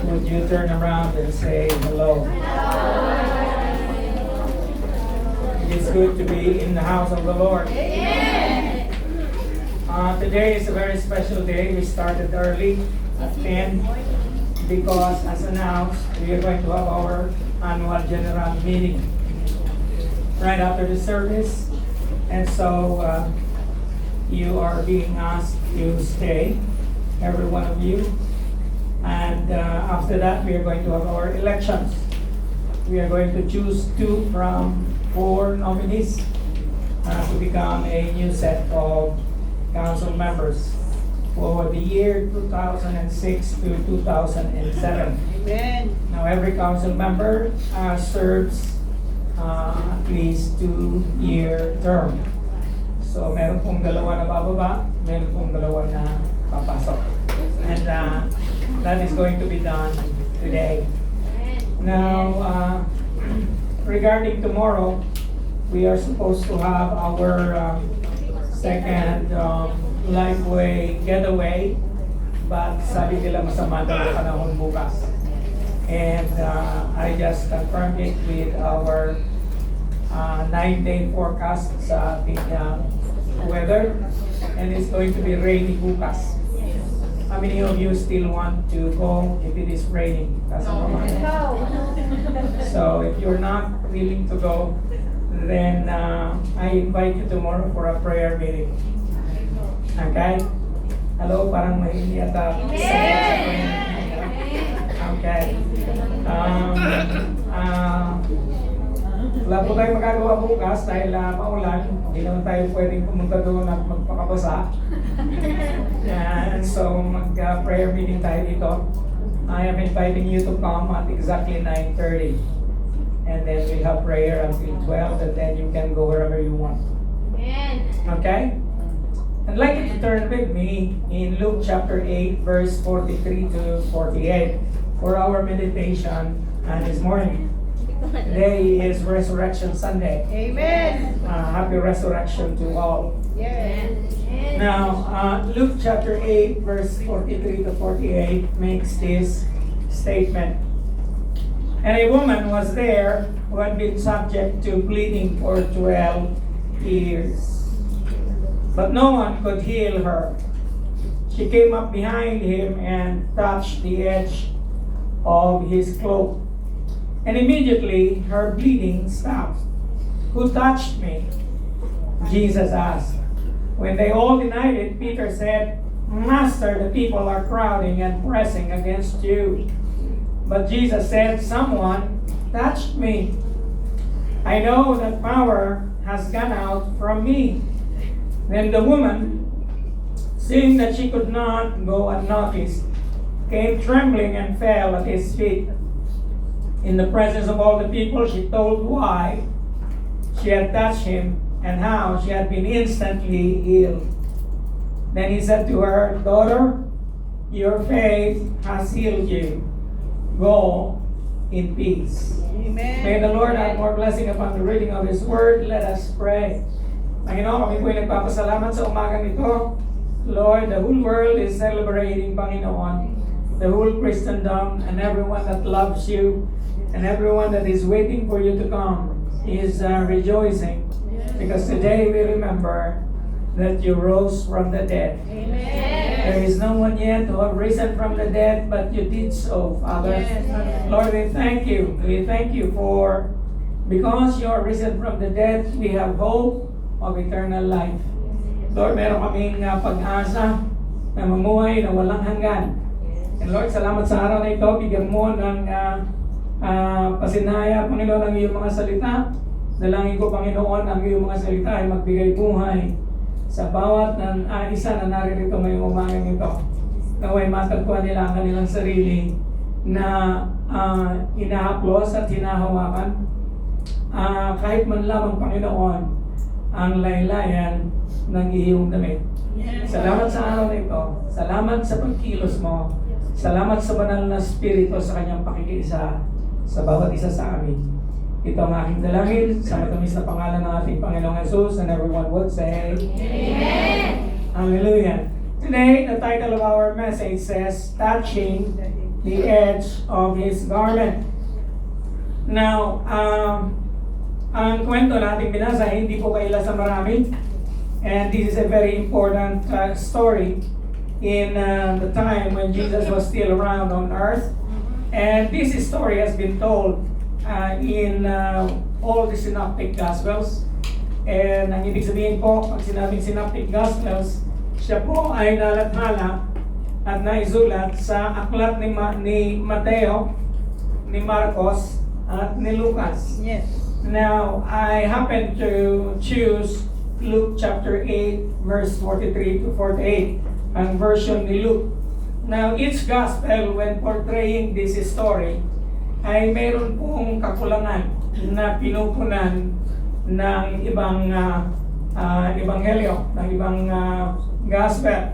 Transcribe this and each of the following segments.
Would you turn around and say hello? It is good to be in the house of the Lord. Today is a very special day. We started early at 10 because, as announced, we are going to have our annual general meeting right after the service. And so you are being asked to stay, every one of you. And after that, we are going to have our elections. We are going to choose 2 from 4 nominees to become a new set of council members for the year 2006 to 2007. Amen. Now, every council member serves at least 2-year term. So, meron pong dalawa na bababa, meron pong dalawa na papasok. And that is going to be done today. Now, regarding tomorrow, we are supposed to have our second Lifeway getaway, but sabi nila masama daw ang panahon bukas. And I just confirmed it with our 9-day forecast sa ating weather, and it's going to be rainy bukas. How many of you still want to go if it is raining? So if you're not willing to go, then I invite you tomorrow for a prayer meeting. Okay? Hello, parang may yata. Okay. Wala po tayong magagawa bukas dahil maulan. Hindi naman tayo pwedeng pumunta doon at magpakabasa. And so mag-prayer meeting tayo dito. I am inviting you to come at exactly 9:30. And then we'll have prayer until 12, and then you can go wherever you want. Amen. Okay? I'd like you to turn with me in Luke chapter 8, verse 43 to 48 for our meditation this morning. Today is Resurrection Sunday. Amen. Happy Resurrection to all. Yes. Now, Luke chapter 8, verse 43 to 48 makes this statement. And a woman was there who had been subject to bleeding for 12 years. But no one could heal her. She came up behind him and touched the edge of his cloak. And immediately her bleeding stopped. Who touched me? Jesus asked. When they all denied it, Peter said, Master, the people are crowding and pressing against you. But Jesus said, someone touched me. I know that power has gone out from me. Then the woman, seeing that she could not go unnoticed, came trembling and fell at his feet. In the presence of all the people, she told why she had touched him and how she had been instantly healed. Then he said to her, Daughter, your faith has healed you. Go in peace. Amen. May the Lord add more blessing upon the reading of His Word. Let us pray. Panginoon, kami po'y nagpapasalamat sa umagang ito. Lord, the whole world is celebrating, Panginoon. The whole Christendom and everyone that loves you and everyone that is waiting for you to come is rejoicing. Because today we remember that you rose from the dead. Amen. There is no one yet who have risen from the dead, but you did so, Father. Yes. Lord, we thank you. We thank you for, because you are risen from the dead, we have hope of eternal life. Lord, meron kaming pag-asa na mamuhay na walang hanggan. And Lord, salamat sa araw na ito. Bigyan mo ng pasinaya, Panginoon, ang iyong mga salita. Dalangin ko, Panginoon, ang iyong mga salita ay magbigay buhay sa bawat isa na naririto ngayong umagang ito. Naway matagpuan nila ang kanilang sarili na inahaplos at hinahawakan. Kahit man lamang, Panginoon, ang laylayan ng iyong damit. Salamat sa araw na ito. Salamat sa pagkilos mo. Salamat sa banal na Espiritu sa kanyang pakikiisa sa bawat isa sa amin. Ito ang aking dalangin sa matamis na pangalan ng ating Panginoong Jesus, and everyone would say, Amen. Hallelujah. Today, the title of our message says, Touching the Edge of His Garment. Now, ang kwento natin binasa, hindi po kaila sa marami. And this is a very important story in the time when Jesus was still around on earth. And this story has been told in all the synoptic gospels. And ang ibig sabihin po, pag sinabing synoptic gospels, siya po ay nalathala at naisulat sa aklat ni Mateo, ni Marcos, at ni Lucas. Yes. Now, I happen to choose Luke chapter 8, verse 43 to 48, ang version ni Luke. Now, each gospel, when portraying this story, ay mayroon pong kakulangan na pinupunan ng ibang ebanghelyo, ng ibang gospel.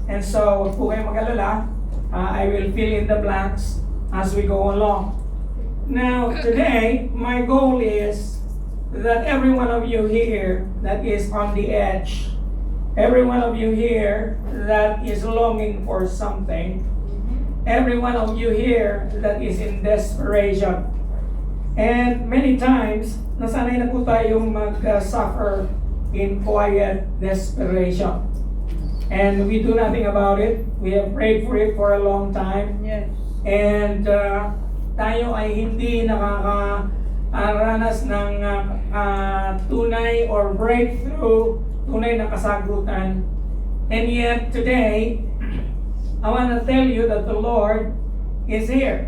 And so, huwag po kayong mag-alala. I will fill in the blanks as we go along. Now, today, my goal is that every one of you here that is on the edge, every one of you here that is longing for something, every one of you here that is in desperation. And many times, nasanay na po tayong mag-suffer in quiet desperation. And we do nothing about it. We have prayed for it for a long time. Yes. And tayo ay hindi nakakaranas ng tunay or breakthrough, tunay na kasagutan. And yet today, I want to tell you that the Lord is here.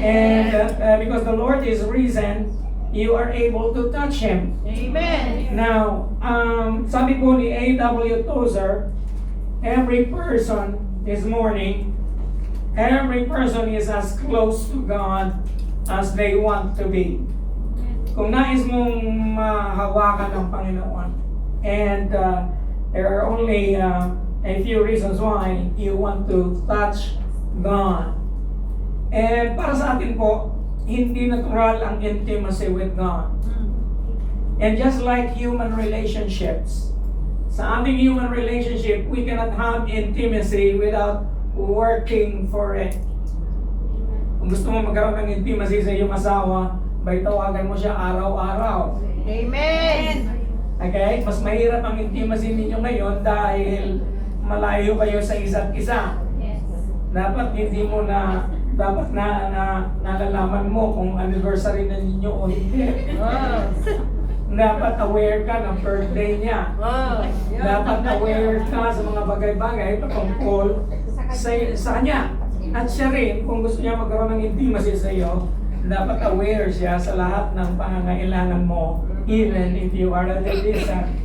And because the Lord is risen, you are able to touch Him. Amen. Now, sabi po ni A.W. Tozer, every person is mourning. Every person is as close to God as they want to be. Kung nais mong mahawakan ng Panginoon, and there are only a few reasons why you want to touch God. And para sa atin po, hindi natural ang intimacy with God. And just like human relationships, sa ating human relationship, we cannot have intimacy without working for it. Kung gusto mo magkaroon ng intimacy sa iyong asawa, bay tawagan mo siya araw-araw. Amen. Okay? Mas mahirap ang intimacy ninyo ngayon dahil malayo kayo sa isa't isa. Dapat hindi mo dapat nalalaman mo kung anniversary na ninyo o hindi. Wow. Dapat aware ka ng birthday niya. Wow. Dapat aware ka sa mga bagay-bagay patungkol sa kanya. At siya rin, kung gusto niya magkaroon ng intimacy sa iyo, dapat aware siya sa lahat ng pangangailangan mo, even if you are at a distance.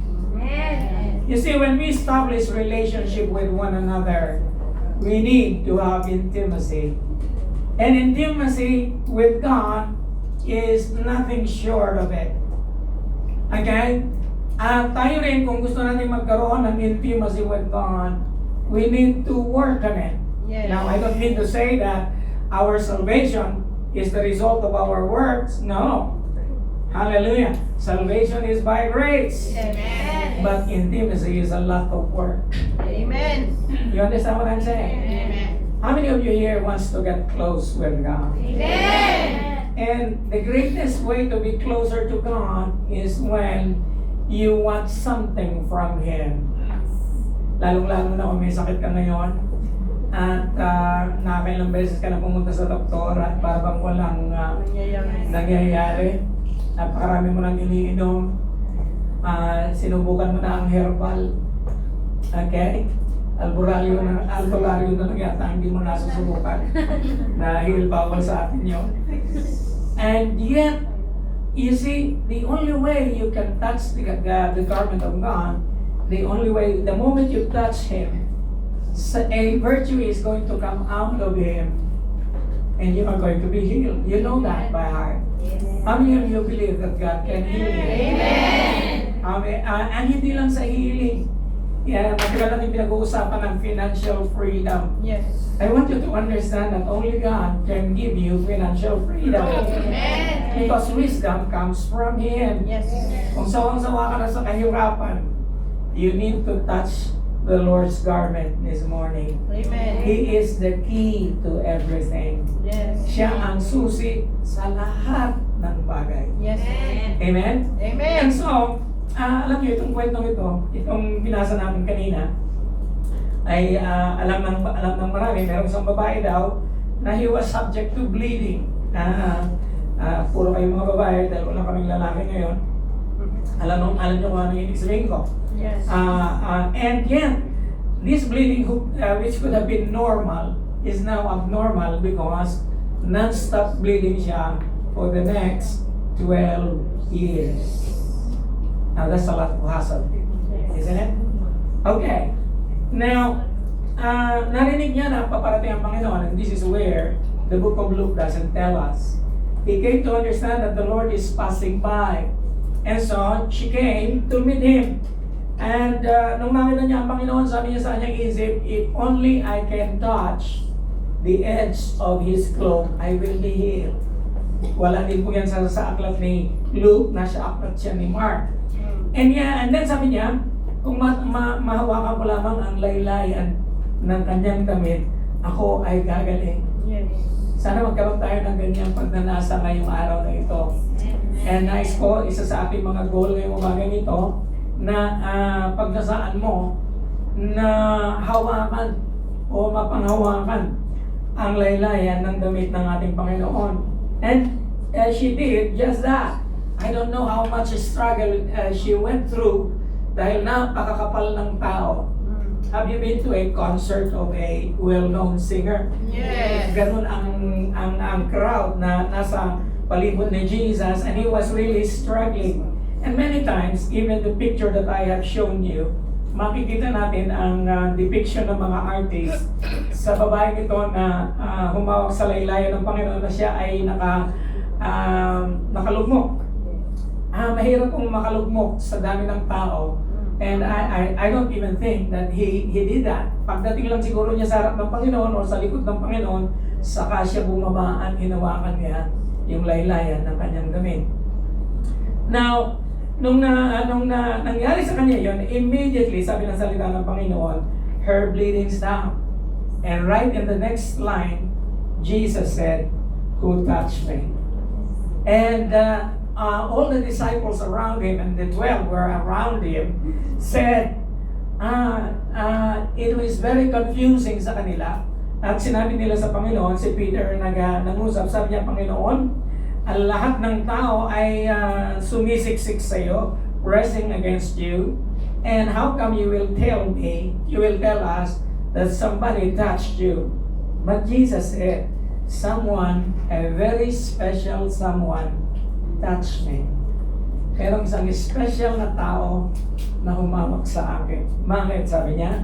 You see, when we establish relationship with one another, we need to have intimacy. And intimacy with God is nothing short of it. Okay? At tayo rin, kung gusto natin magkaroon ng intimacy with God, we need to work on it. Yes. Now, I don't mean to say that our salvation is the result of our works. No. Hallelujah. Salvation is by grace. Amen. But intimacy is a lot of work. Amen. You understand what I'm saying? Amen. How many of you here wants to get close with God? Amen. And the greatest way to be closer to God is when you want something from Him. Lalong-lalo na kung may sakit ka ngayon at nakakailang beses ka na pumunta sa doktor at parang walang nangyayari. Napakarami mo nang iniinom. Sinubukan mo na ang herbal. Okay? Albularyo na lang yata, hindi mo nasusubukan. Dahil bawal sa atin yun. And yet, you see, the only way you can touch the garment of God, the only way, the moment you touch Him, a virtue is going to come out of Him, and you are going to be healed. You know that by heart. How many of you believe that God can heal you? Amen. And hindi lang sa healing. Yeah, matagal natin pinag-uusapan ng financial freedom. Yes. I want you to understand that only God can give you financial freedom. Amen. Because wisdom comes from Him. Yes. Kung sawang-sawa ka na sa kahirapan, you need to touch the Lord's garment this morning. Amen. He is the key to everything. Yes. Siya ang susi sa lahat ng bagay. Yes. Amen? Amen. And so, alam niyo, itong kwentong itong binasa namin kanina, ay alam ng marami, merong isang babae daw na he was subject to bleeding. Puro kayong mga babae dahil wala kaming lalaki ngayon. Alam niyo kung ano yung ibig sabihin ko. Yes. And yet, this bleeding which could have been normal is now abnormal because non-stop bleeding siya for the next 12 years. Now that's a lot of hassle, isn't it? Okay. Now, narinig niya na paparating ang Panginoon, and this is where the book of Luke doesn't tell us. He came to understand that the Lord is passing by. And so, she came to meet Him. And nung nakita niya ang Panginoon, sabi niya sa kanyang isip, if only I can touch the edge of His cloak, I will be healed. Wala din po yan sa aklat ni Luke, nasa aklat siya ni Mark. And then sabi niya, kung mahawakan ko lamang ang laylayan ng kanyang damit, ako ay gagaling. Yes. Sana magkaroon tayo ng ganyang pagnanasa ngayong araw na ito. And nais ko, isa sa ating mga goal ngayong umaga nito, na pagnasaan mo na hawakan o mapanghawakan ang laylayan ng damit ng ating Panginoon. And she did just that. I don't know how much struggle she went through dahil napakakapal ng tao. Have you been to a concert of a well-known singer? Yes. Ganun ang crowd na nasa palibot ni Jesus, and he was really struggling. And many times, even the picture that I have shown you, makikita natin ang depiction ng mga artists sa babae ito na humawak sa laylayan ng Panginoon na siya ay nakalugmok. Mahirap kong makalugmok sa dami ng tao. And I don't even think that he did that. Pagdating lang siguro niya sa harap ng Panginoon o sa likod ng Panginoon, saka siya bumaba at hinawakan niya yung laylayan ng kanyang damit. Now, nung nangyari sa kanya yon, immediately, sabi ng salita ng Panginoon, her bleeding stopped. And right in the next line, Jesus said, "Who touched me?" And all the disciples around him, and the 12 were around him, said, it was very confusing sa kanila. At sinabi nila sa Panginoon, si Peter nangusap, sabi niya, Panginoon, ang lahat ng tao ay sumisiksik sa iyo, pressing against you, and how come you will tell us that somebody touched you? But Jesus said, someone, a very special someone, touched me. Merong isang special na tao na humawak sa akin. Bakit? Sabi niya,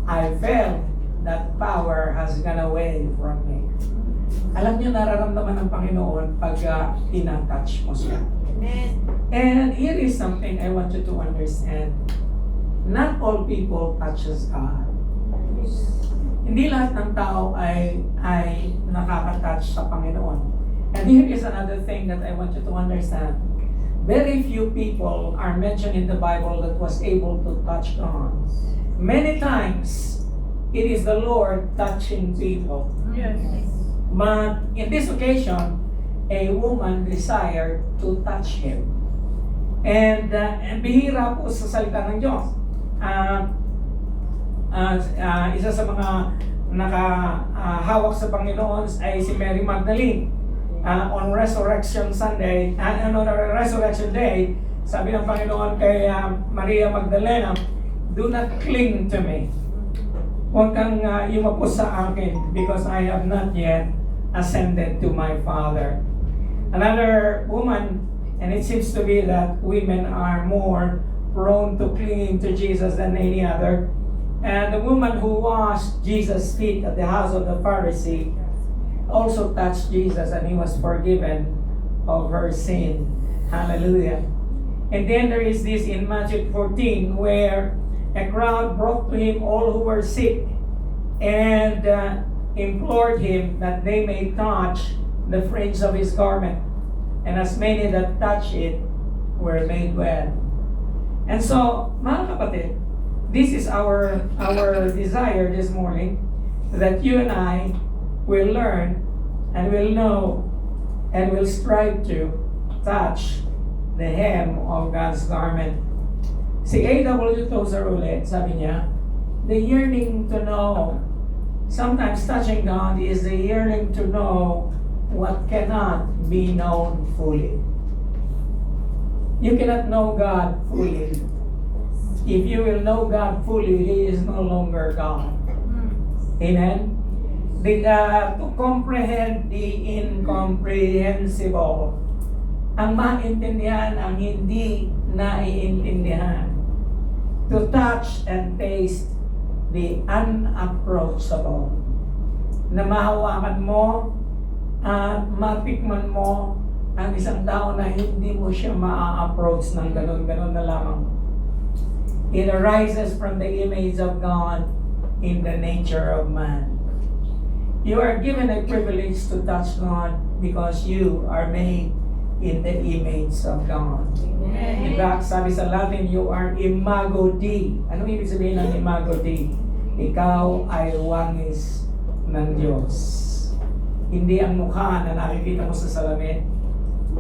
I felt that power has gone away from me. Alam niyo, nararamdaman ng Panginoon pag tinatouch mo siya. Amen. And here is something I want you to understand. Not all people touches God. Hindi lahat ng tao ay nakaka-touch sa Panginoon. And here is another thing that I want you to understand. Very few people are mentioned in the Bible that was able to touch God. Many times, it is the Lord touching people. Yes. But in this occasion, a woman desired to touch him. And bihira po sa salita ng Diyos. Isa sa mga nakahawak sa Panginoon ay si Mary Magdalene. On Resurrection Sunday, Resurrection Day, sabi ng Panginoon kay Maria Magdalena, do not cling to me. Huwag kang yumapos sa akin because I have not yet ascended to my Father. Another woman, and it seems to be that women are more prone to clinging to Jesus than any other. And the woman who washed Jesus' feet at the house of the Pharisee also touched Jesus, and he was forgiven of her sin. Hallelujah. And then there is this in Matthew 14 where a crowd brought to him all who were sick and implored him that they may touch the fringe of his garment. And as many that touched it were made well. And so, mga kapatid, this is our desire this morning, that you and I will learn and will know and will strive to touch the hem of God's garment. Si A.W. Tozer ulit, sabi niya, the yearning to know. Sometimes touching God is the yearning to know what cannot be known fully. You cannot know God fully. If you will know God fully, He is no longer God. Amen? To comprehend the incomprehensible. Ang maintindihan ang hindi naiintindihan. To touch and taste the unapproachable. Na mahawakan mo at matikman mo ang isang tao na hindi mo siya ma-approach ng ganun-ganun na lamang. It arises from the image of God in the nature of man. You are given a privilege to touch God because you are made in the image of God. In fact, sabi sa Latin, you are imago Dei. Anong ibig sabihin ng imago Dei? Ikaw ay wangis ng Diyos. Hindi ang mukha na nakikita mo sa salamin,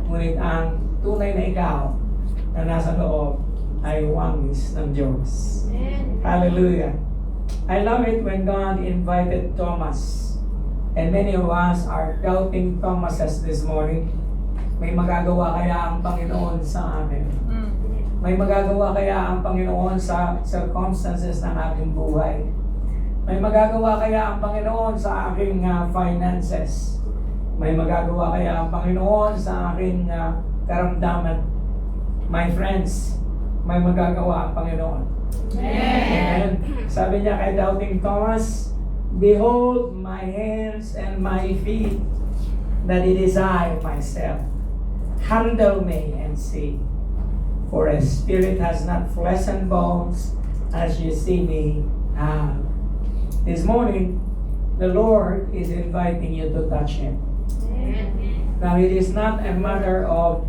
ngunit ang tunay na ikaw na nasa loob ay wangis ng Diyos. Hallelujah. I love it when God invited Thomas. And many of us are doubting Thomases this morning. May magagawa kaya ang Panginoon sa amin? May magagawa kaya ang Panginoon sa circumstances ng aking buhay? May magagawa kaya ang Panginoon sa aking finances? May magagawa kaya ang Panginoon sa aking karamdaman? My friends, may magagawa ang Panginoon. Amen. Sabi niya kay doubting Thomas, behold my hands and my feet, that it is I myself. Handle me and see. For a spirit has not flesh and bones, as you see me have. This morning, the Lord is inviting you to touch Him. Now, it is not a matter of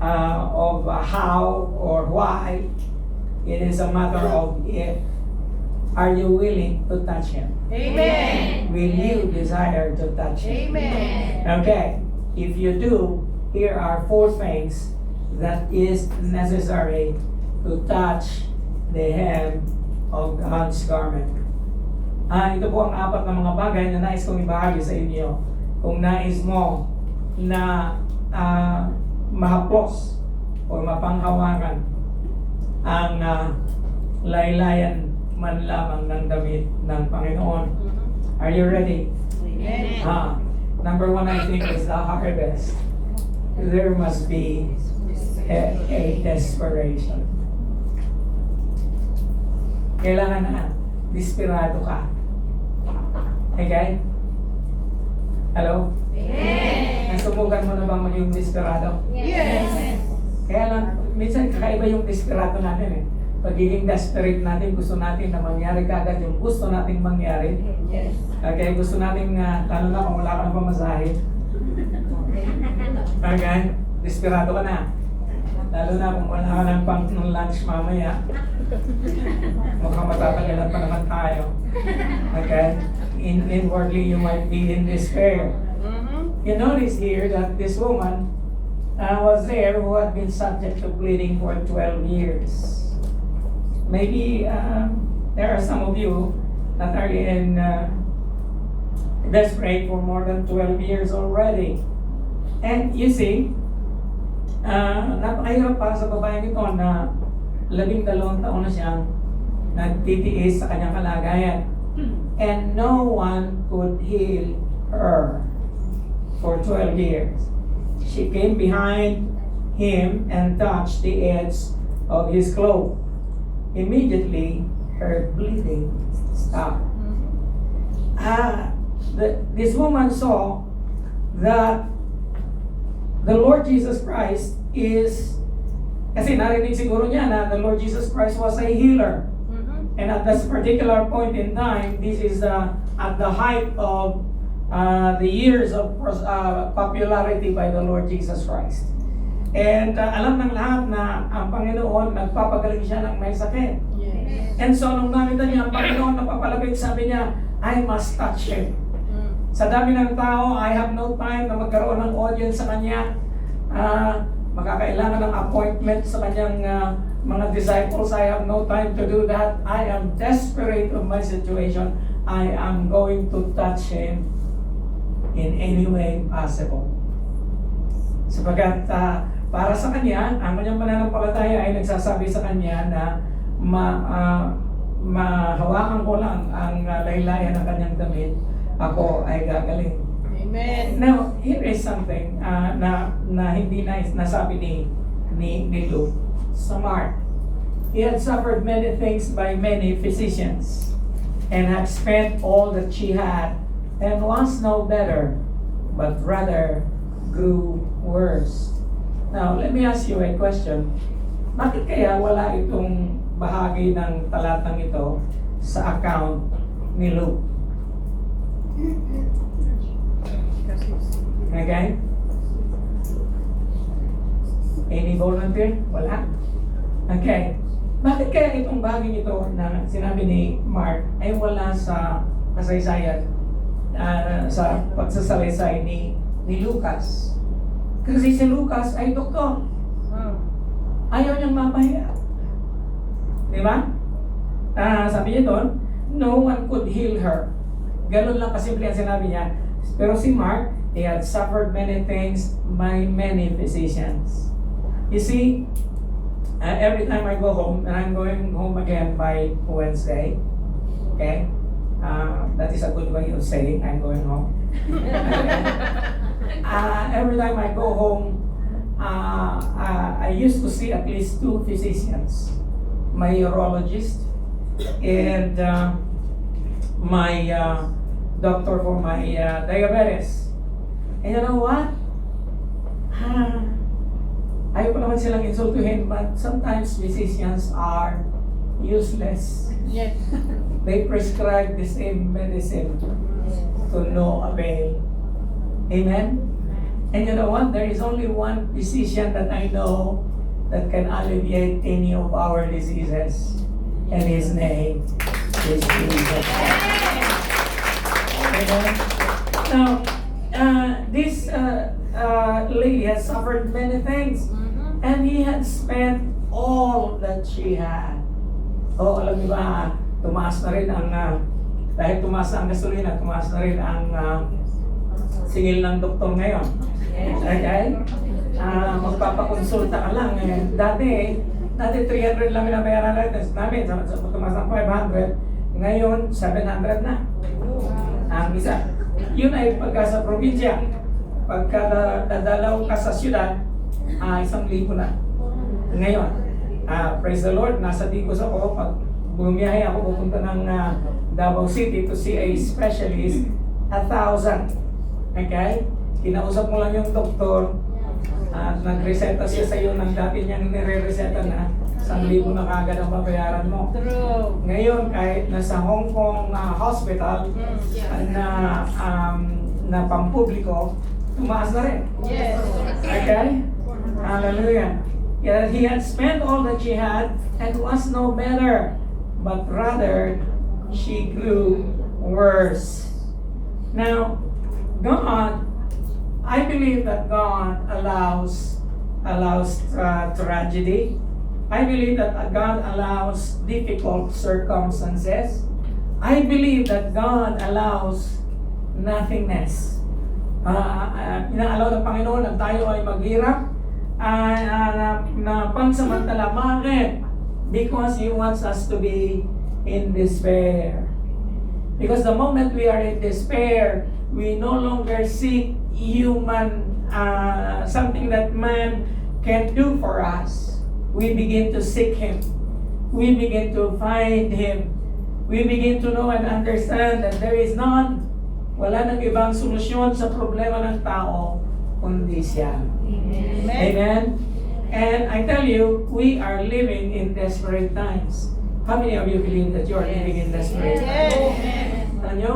how or why. It is a matter of if. Are you willing to touch Him? Amen. Will you desire to touch Him? Amen. Okay. If you do, here are 4 things that is necessary to touch the hem of God's garment. Ito po ang 4 na mga bagay na nais kong ibahagi sa inyo. Kung nais mo na mahaplos o mapanghawakan ang laylayan man lamang ng damit ng Panginoon. Are you ready? Amen. Number 1, I think, is the harvest. There must be a desperation. Kailangan na desperado ka. Okay? Hello? Amen. Nasubukan mo na bang maging desperado? Yes. Kaya lang, minsan kakaiba yung desperado natin eh. Pagiging desperate natin, gusto natin na mangyari kagad yung gusto nating mangyari. Yes. Okay, gusto nating, lalo na kung wala ka ng pamasahe. Okay, desperado ka na. Lalo na kung wala ka ng pang ng lunch mamaya. Mukhang matatagalan pa naman tayo. Okay, inwardly you might be in despair. You notice here that this woman was there who had been subject to bleeding for 12 years. Maybe there are some of you that are in desperate for more than 12 years already. And you see, napakahirap pa sa babaeng ito na 12 taon na siyang nagtitiis sa kanyang kalagayan. And no one could heal her for 12 years. She came behind him and touched the edge of his cloak. Immediately, her bleeding stopped. This woman saw that the Lord Jesus Christ is, kasi narinig siguro niya na the Lord Jesus Christ was a healer. And at this particular point in time, this is at the height of the years of popularity by the Lord Jesus Christ. And alam ng lahat na ang Panginoon nagpapagaling siya ng may sakit. Yes. And so nung nakita niya ang Panginoon napapalapit, sabi niya, I must touch him. Sa dami ng tao, I have no time na magkaroon ng audience sa kanya. Makakailangan ng appointment sa kanyang mga disciples. I have no time to do that. I am desperate of my situation. I am going to touch him in any way possible. Sapagkat para sa kanya, ang kanyang pananampalataya ay nagsasabi sa kanya na mahawakan ko lang ang laylayan ng kanyang damit, ako ay gagaling. Amen. Now, here is something na hindi nice nasabi ni Luke sa Mark. He had suffered many things by many physicians and had spent all that she had and was no better, but rather grew worse. Now, let me ask you a question. Bakit kaya wala itong bahagi ng talatang ito sa account ni Luke? Okay? Any volunteer? Wala? Okay. Bakit kaya itong bahagi ito na sinabi ni Mark ay wala sa kasaysayan, sa pagsasalaysay ni Lucas? Kasi si Lucas ay doktor. Ayaw niyang mapahiya. Di ba? Sabi niya doon, no one could heal her. Ganun lang kasimple ang sinabi niya. Pero si Mark, he had suffered many things by many physicians. You see, every time I go home, and I'm going home again by Wednesday, okay? That is a good way of saying I'm going home. Every time I go home, I used to see at least 2 physicians. My urologist and my doctor for my diabetes. And you know what? Ayaw ko naman silang insultuhin, but sometimes physicians are useless. Yes. They prescribe the same medicine to no avail. Amen? And you know what? There is only one physician that I know that can alleviate any of our diseases. And his name is Jesus. Amen? Now, this lady has suffered many things. And he had spent all that she had. Oh, alam niyo ba, tumaas na rin ang, dahil tumaas na ang gasolina, tumaas na rin ang singil ng doktor ngayon. Okay? Magpapakonsulta ka lang. Dati 300 lang binabayaran namin. Tumaas ng 500. Ngayon, 700 na. Ang isa. Yun ay pagka sa probinsya. Pagka dadalaw ka sa syudad, 1,000 na. Ngayon, praise the Lord, nasa Digos ako. Pag bumiyahe ako, pupunta ng Davao City to see a specialist, 1,000. Okay? Kinausap mo lang yung doktor at nagreseta siya sa iyo ng dati niyang nire-reseta na 1,000 na kagad ang babayaran mo. True. Ngayon, kahit nasa Hong Kong hospital na pampubliko, tumaas na rin. Yes. Okay? Hallelujah. Yet he had spent all that she had and was no better, but rather she grew worse. Now, God, I believe that God allows tragedy. I believe that God allows difficult circumstances. I believe that God allows nothingness. Inaalaw ng Panginoon na tayo ay maghirap na pansamantala. Bakit? Because He wants us to be in despair. Because the moment we are in despair, we no longer seek human, something that man can do for us. We begin to seek Him. We begin to find Him. We begin to know and understand that there is none. Wala nang ibang solusyon sa problema ng tao kundi siya. Amen. Amen? And I tell you, we are living in desperate times. How many of you believe that you are living in desperate times? Yes. Alam nyo?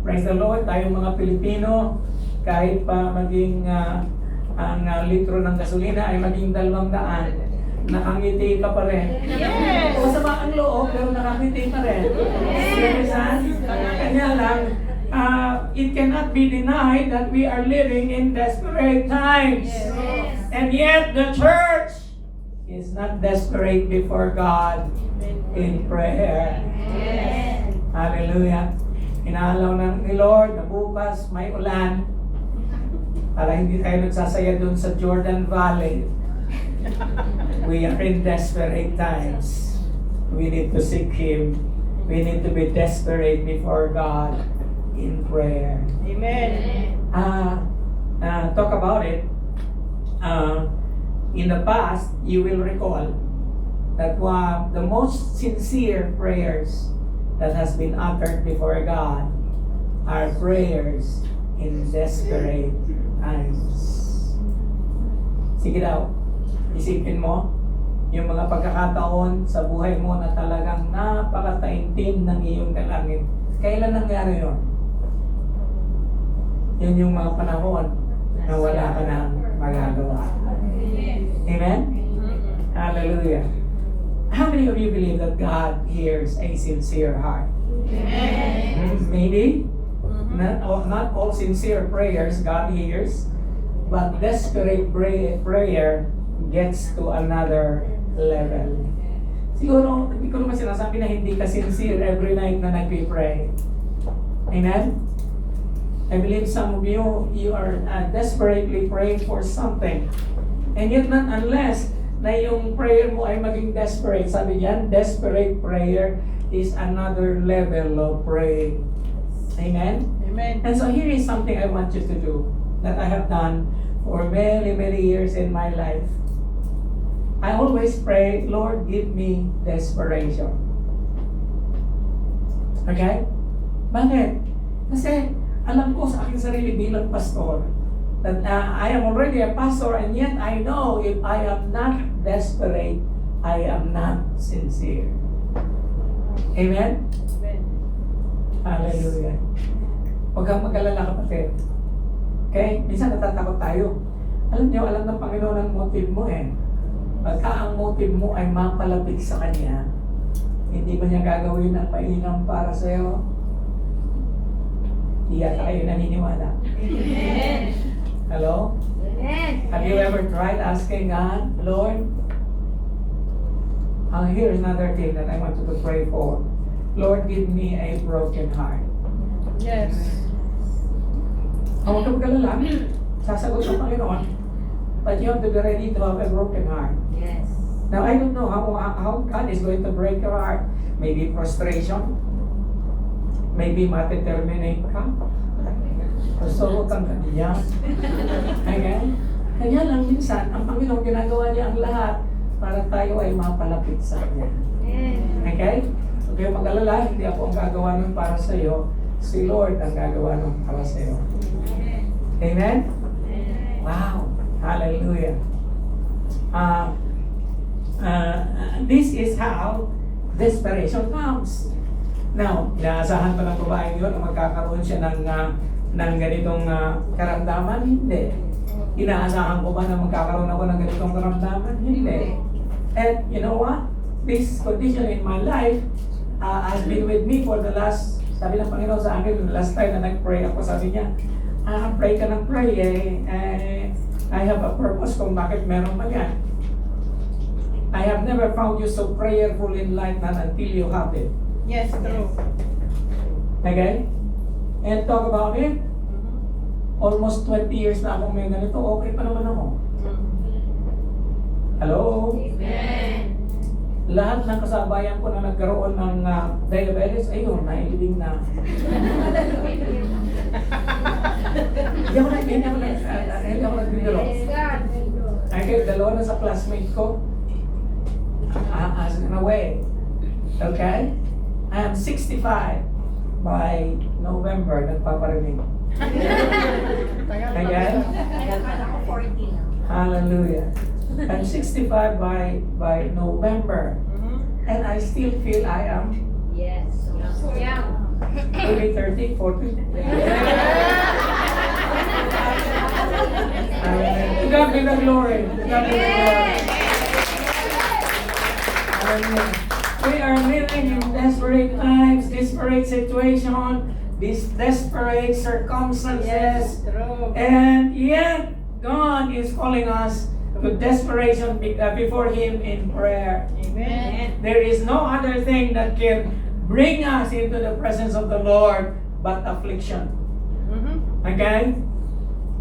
Praise the Lord, tayong mga Pilipino, kahit pa maging litro ng gasolina ay maging 200, nakangiti ka pa rin. Yes. O sama ang loob, pero nakangiti pa rin. Yes. Kanya lang, it cannot be denied that we are living in desperate times. Yes. And yet the church is not desperate before God in prayer. Yes. Hallelujah. Inaalaw ng ni Lord na bukas may ulan para hindi tayo nagsasaya doon sa Jordan Valley. We are in desperate times. We need to seek Him. We need to be desperate before God in prayer. Amen. Talk about it. In the past, you will recall that one the most sincere prayers that has been uttered before God are prayers in desperate times. Sige daw, isipin mo yung mga pagkakataon sa buhay mo na talagang napakataimtim ng iyong dalangin. Kailan nangyari yun? Yun yung mga panahon na wala ka nang magagawa. Amen? Hallelujah. How many of you believe that God hears a sincere heart? Maybe not all sincere prayers God hears, but desperate prayer gets to another level. Siguro, hindi ko naman sinasabi na hindi ka sincere every night na nagpipray. Amen? I believe some of you are desperately praying for something. And yet not unless na yung prayer mo ay maging desperate. Sabi niyan, desperate prayer is another level of praying. Amen? Amen. And so here is something I want you to do that I have done for many, many years in my life. I always pray, Lord, give me desperation. Okay? Bakit? Kasi alam ko sa aking sarili bilang pastor that I am already a pastor, and yet I know if I am not desperate, I am not sincere. Amen? Amen. Hallelujah. Huwag kang mag-alala, kapatid. Okay? Minsan natatakot tayo. Alam niyo, alam ng Panginoon ang motive mo eh. Pagka ang motive mo ay mapalapit sa Kanya, hindi ba niya gagawin ang mainam para sa'yo? Iyan na kayo naniniwala. Amen. Hello? Have you ever tried asking God, Lord, here is another thing that I want you to pray for. Lord, give me a broken heart. Yes. Huwag ka mag-alala. Sasagot ng Panginoon. But you have to be ready to have a broken heart. Yes. Now, I don't know how God is going to break your heart. Maybe frustration. Maybe mati-terminate ka. So, huwag kang ganyan. Okay? Kaya lang minsan, ang Panginoon ginagawa niya ang lahat para tayo ay mapalapit sa Kanya. Okay? Huwag kayong mag-alala, hindi ako ang gagawa nun para sa iyo. Si Lord ang gagawa nun para sa iyo. Amen? Wow! Hallelujah! This is how desperation comes. Now, inaasahan pa ng babae yun na magkakaroon siya ng ganitong karamdaman? Hindi. Inaasahan ko ba na magkakaroon ako ng ganitong karamdaman? Hindi. And you know what? This condition in my life has been with me for the last, sabi ng Panginoon sa akin, the last time na nag-pray ako, sabi niya, pray ka ng pray I have a purpose kung bakit meron pa yan. I have never found you so prayerful in life not until you have it. Yes, true. Okay? And talk about it. Almost 20 years na akong may ganito. Okay pa naman ako. Hello? Amen. Lahat ng kasabayan ko na nagkaroon ng diabetes, ayun, nailibing na. Hindi ako nagbibiro. Okay, dalawa na sa classmate ko. As in a way. Okay? I am 65 by November, nagpaparinig. Again? Hallelujah. I'm 65 by November. And I still feel I am Yes. Yeah. maybe 30, 40. To God be the glory. To God be the glory. Amen. We are living in desperate times, desperate situation, these desperate circumstances, True. and yet God is calling us to desperation before Him in prayer. Amen. There is no other thing that can bring us into the presence of the Lord but affliction. Mm-hmm. Okay?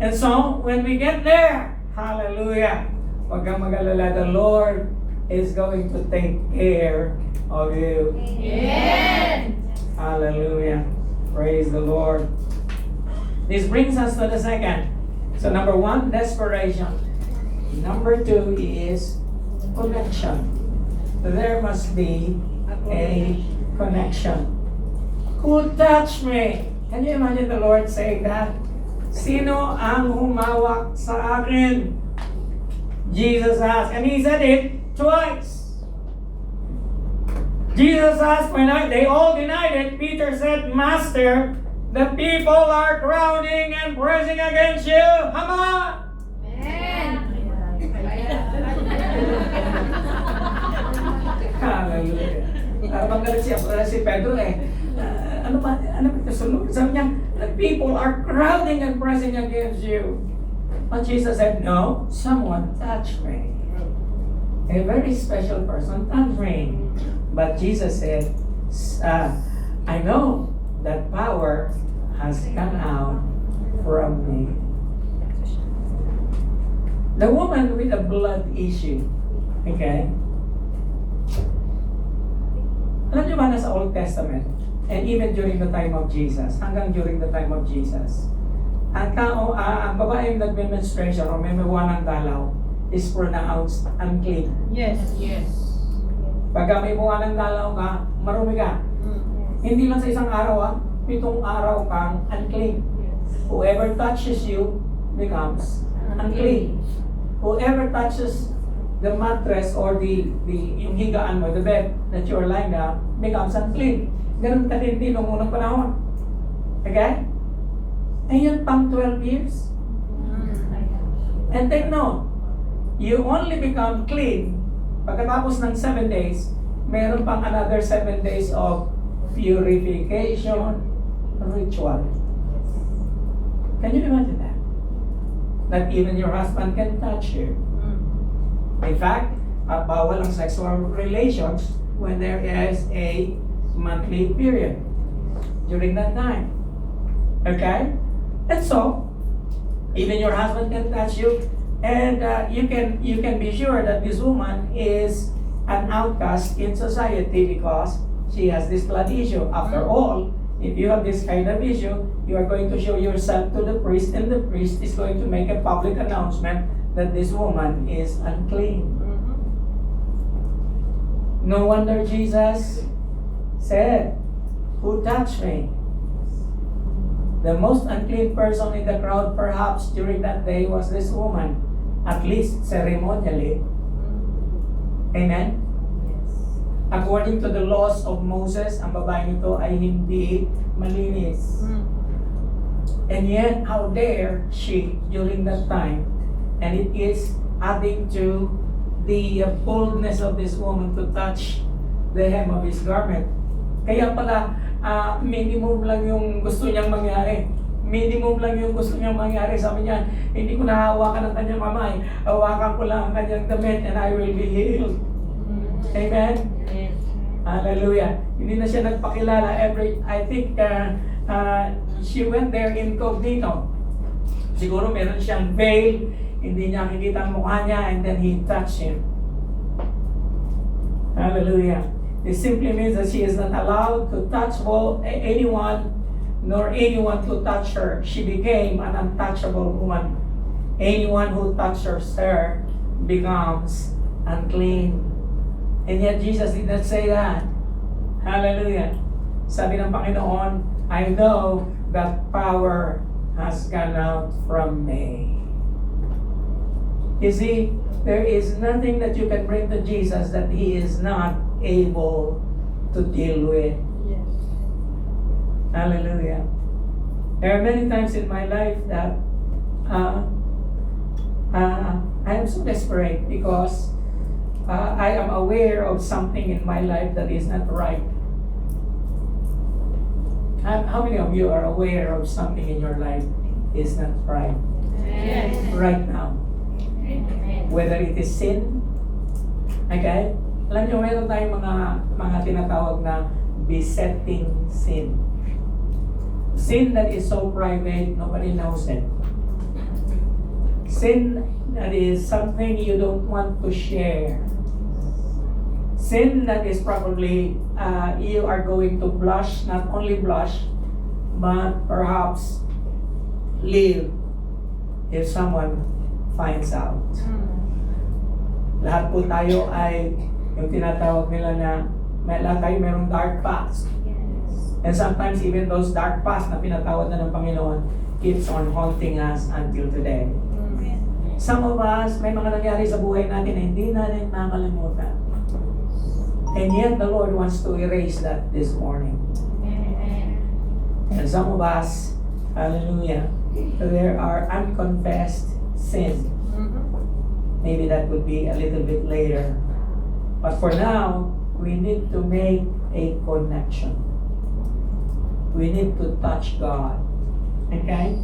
And so, when we get there, hallelujah, huwag kang mag-alala, the Lord is going to take care of you. Amen. Hallelujah. Praise the Lord. This brings us to the second. So, number one, desperation. Number two is connection. There must be a connection. Who touched me? Can you imagine the Lord saying that? Sino ang humawak sa akin? Jesus asked, and He said it twice. Jesus asked, when they all denied it, Peter said, Master, the people are crowding and pressing against you. Hama! Hallelujah. Parang galit si Pedro ano ba ito sunod? Sabi niya, the people are crowding and pressing against you. But Jesus said, no, someone touched me. A very special person touched me. But Jesus said, I know that power has come out from me. The woman with a blood issue, okay? Alam niyo ba na sa Old Testament, and even during the time of Jesus, hanggang during the time of Jesus, ang tao, ang babaeng nagme-menstruation o may buwan ng dalaw is pronounced unclean. Yes. Yes. Pagka may buwan ng dalaw ka, marumi ka. Hindi lang sa isang araw 7 araw kang unclean. Whoever touches you becomes unclean. Whoever touches the mattress or yung higaan mo, the bed that you're lying down, becomes unclean. Ganun katindi noong unang panahon. Okay? Ayun pang 12 years. And take note, you only become clean pagkatapos ng 7 days, meron pang another 7 days of purification ritual. Can you imagine that? That even your husband can touch you. In fact, bawal ang sexual relations when there is a monthly period during that time. Okay? And so, even your husband can touch you, and you can be sure that this woman is an outcast in society because she has this blood issue. After all, if you have this kind of issue, you are going to show yourself to the priest, and the priest is going to make a public announcement that this woman is unclean. No wonder Jesus said, who touched me? The most unclean person in the crowd perhaps during that day was this woman, at least ceremonially. Amen? According to the laws of Moses, ang babaeng ito ay hindi malinis. And yet, how dare she during that time? And it is adding to the boldness of this woman to touch the hem of his garment. Kaya pala, minimum lang yung gusto niyang mangyari. Minimum lang yung gusto niyang mangyari. Sabi niya, hindi ko nahawakan ang kanyang kamay. Hawakan ko lang ang kanyang damit and I will be healed. Amen? Hallelujah. Hindi na siya nagpakilala. I think she went there incognito. Siguro meron siyang veil. Hindi niya nakikita ang mukha niya, and then he touched him. Hallelujah. This simply means that she is not allowed to touch anyone, nor anyone to touch her. She became an untouchable woman. Anyone who touches her becomes unclean. And yet Jesus did not say that. Hallelujah. Sabi ng Panginoon, I know that power has gone out from me. You see, there is nothing that you can bring to Jesus that He is not able to deal with. Yes. Hallelujah. There are many times in my life that I am so desperate because I am aware of something in my life that is not right. How many of you are aware of something in your life is not right Yes. right now? Whether it is sin, okay? Alam niyo, meron tayong mga tinatawag na besetting sin. Sin that is so private, nobody knows it. Sin that is something you don't want to share. Sin that is probably you are going to blush, not only blush, but perhaps live if someone finds out. Lahat po tayo ay yung tinatawag nila na lahat tayo merong dark past. And sometimes even those dark past na pinatawad na ng Panginoon keeps on haunting us until today. Some of us, may mga nangyari sa buhay natin na hindi natin makalimutan. And yet the Lord wants to erase that this morning. And some of us, hallelujah, there are unconfessed sin. Maybe that would be a little bit later. But for now, we need to make a connection. We need to touch God. Okay?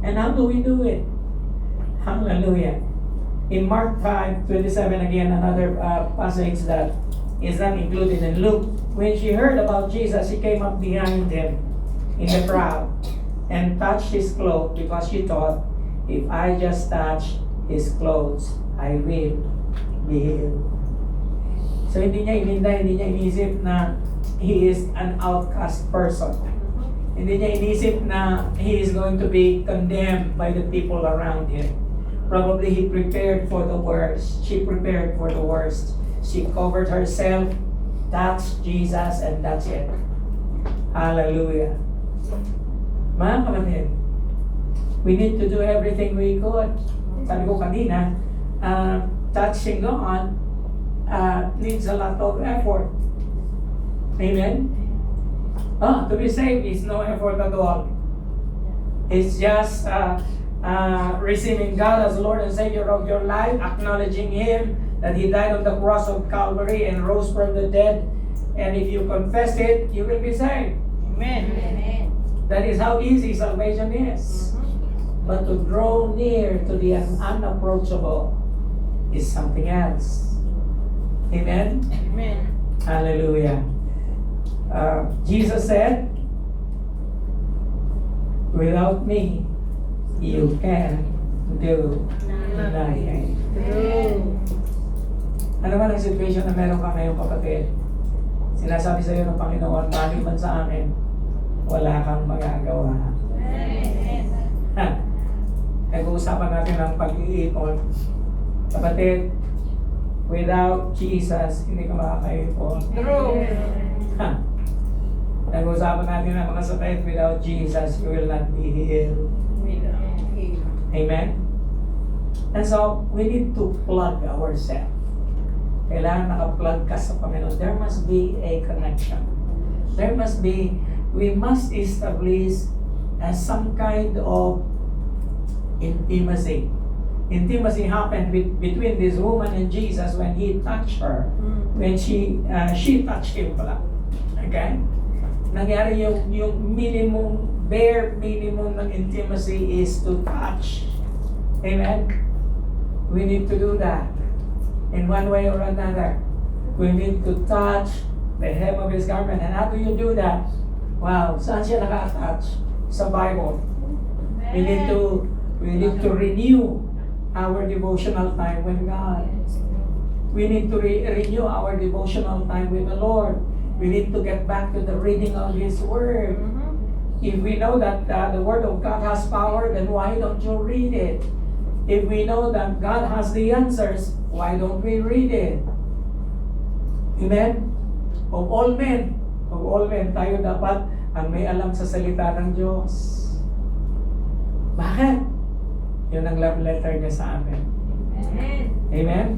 And how do we do it? Hallelujah. In Mark 5:27, again, another passage that is not included in Luke. When she heard about Jesus, she came up behind him in the crowd and touched his clothes because she thought, if I just touch his clothes, I will be healed. So hindi niya inisip na he is an outcast person. Hindi niya inisip na he is going to be condemned by the people around him. Probably he prepared for the worst. She prepared for the worst. She covered herself. That's Jesus and that's it. Hallelujah. Mga kapatid, we need to do everything we could. Sabi ko kanina, touching God needs a lot of effort. Amen? To be saved is no effort at all. It's just receiving God as Lord and Savior of your life, acknowledging Him, that He died on the cross of Calvary and rose from the dead. And if you confess it, you will be saved. Amen. That is how easy salvation is. But to draw near to the unapproachable is something else. Amen? Amen. Hallelujah. Jesus said, without me, you can do nothing. True. Ano man ang situation na meron ka ngayong kapatid, sinasabi sa iyo ng Panginoon, maliban sa akin, wala kang magagawa. Nag-uusapan natin ang pag-iipon. Kapatid, without Jesus, hindi ka makakaipon. True. Nag-uusapan natin ang mga sakit, without Jesus, you will not be healed. Amen? And so, we need to plug ourselves. Kailangan naka-plug ka sa Panginoon. There must be a connection. We must establish some kind of intimacy. Intimacy happened between this woman and Jesus when He touched her. When she touched Him pala. Okay? Nangyari yung bare minimum ng intimacy is to touch. Amen? We need to do that. In one way or another. We need to touch the hem of His garment. And how do you do that? Wow, saan siya naka-attach? Sa Bible. We need to renew our devotional time with God. We need to renew our devotional time with the Lord. We need to get back to the reading of His Word. If we know that the Word of God has power, then why don't you read it? If we know that God has the answers, why don't we read it? Amen? Of all men, tayo dapat ang may alam sa salita ng Diyos. Bakit? Yun ang love letter niya sa amin. Amen. Amen?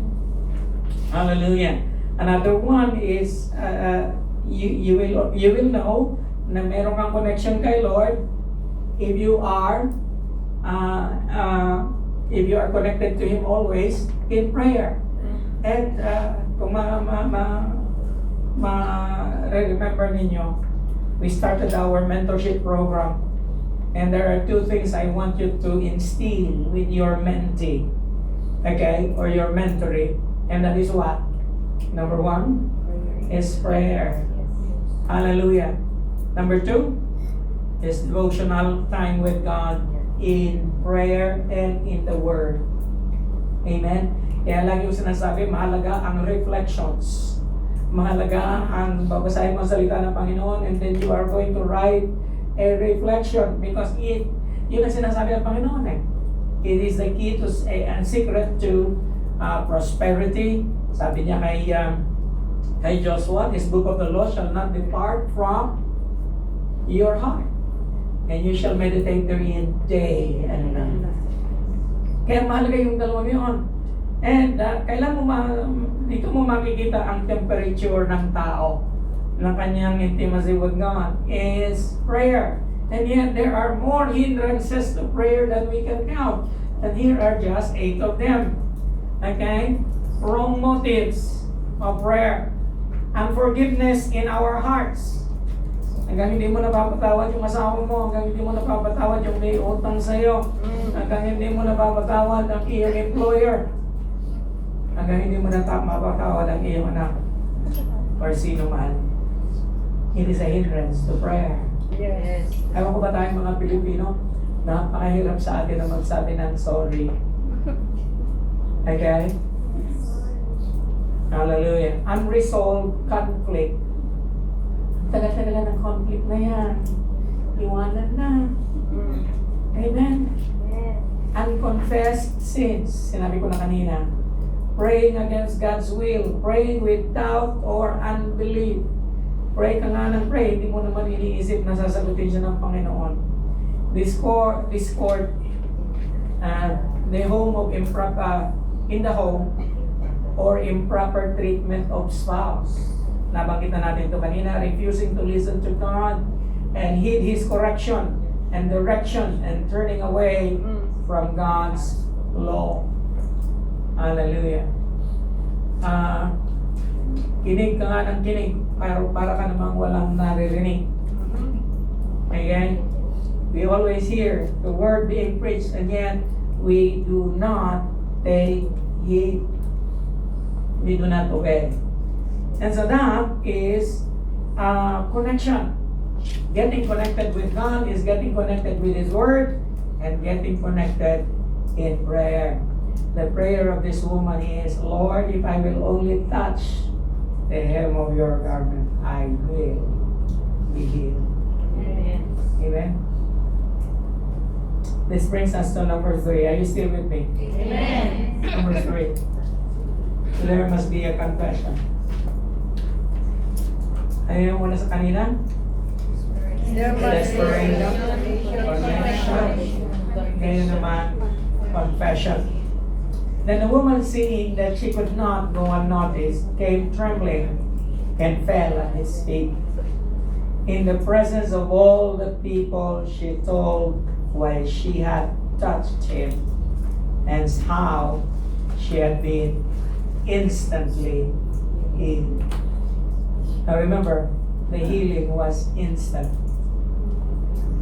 Hallelujah. Another one is, you will know na meron kang connection kay Lord if you are if you are connected to Him always in prayer. And kung remember ninyo, we started our mentorship program. And there are two things I want you to instill with your mentee, okay, or your mentoree. And that is what? Number one is prayer. Hallelujah. Number two is devotional time with God in prayer and in the Word. Amen. Kaya lagi yung sinasabi, mahalaga ang reflections. Mahalaga ang babasahin mo ang salita ng Panginoon, and then you are going to write a reflection, because yun ang sinasabi ng Panginoon eh. It is the key to and secret to prosperity. Sabi niya kay Joshua, this book of the law shall not depart from your heart, and you shall meditate therein day and night. Kaya mahalaga yung dalawang yun. And kailan dito mo makikita ang temperature ng tao, ng kanyang intimacy with God, is prayer. And yet there are more hindrances to prayer than we can count. And here are just 8 of them. Okay? Wrong motives of prayer. Unforgiveness in our hearts. Hanggang hindi mo napapatawad yung asawa mo, hanggang hindi mo napapatawad yung may utang sa'yo, hanggang hindi mo napapatawad ang iyong employer, hanggang hindi mo napapatawad ang iyong anak, or sino man. It is a hindrance to prayer. Yes. Ewan ko ba tayong mga Pilipino, napakahirap sa atin na magsabi ng sorry. Okay? Hallelujah. Unresolved conflict. Tagal-tagal ng conflict na yan. Iwanan na. Amen? Unconfessed sins. Sinabi ko na kanina. Praying against God's will. Praying with doubt or unbelief. Pray ka nga ng pray, hindi mo naman iniisip na sasagutin siya ng Panginoon. Discord, the home of in the home, or improper treatment of spouse. Nabanggit na natin ito kanina, refusing to listen to God and heed His correction and direction and turning away from God's law. Hallelujah. Kinig ka nga ng kinig, para ka namang walang naririnig. Again, we always hear the word being preached, and yet we do not take heed. We do not obey. And so that is connection. Getting connected with God is getting connected with His Word and getting connected in prayer. The prayer of this woman is, Lord, if I will only touch the hem of your garment, I will be healed. Amen. Amen. This brings us to number 3. Are you still with me? Amen. Number 3. There must be a confession. Ano yung muna sa kanina? Desperation, connection, ngayon naman, confession. Then the woman, seeing that she could not go unnoticed, came trembling and fell at his feet. In the presence of all the people, she told why she had touched him and how she had been instantly healed. Now remember, the healing was instant.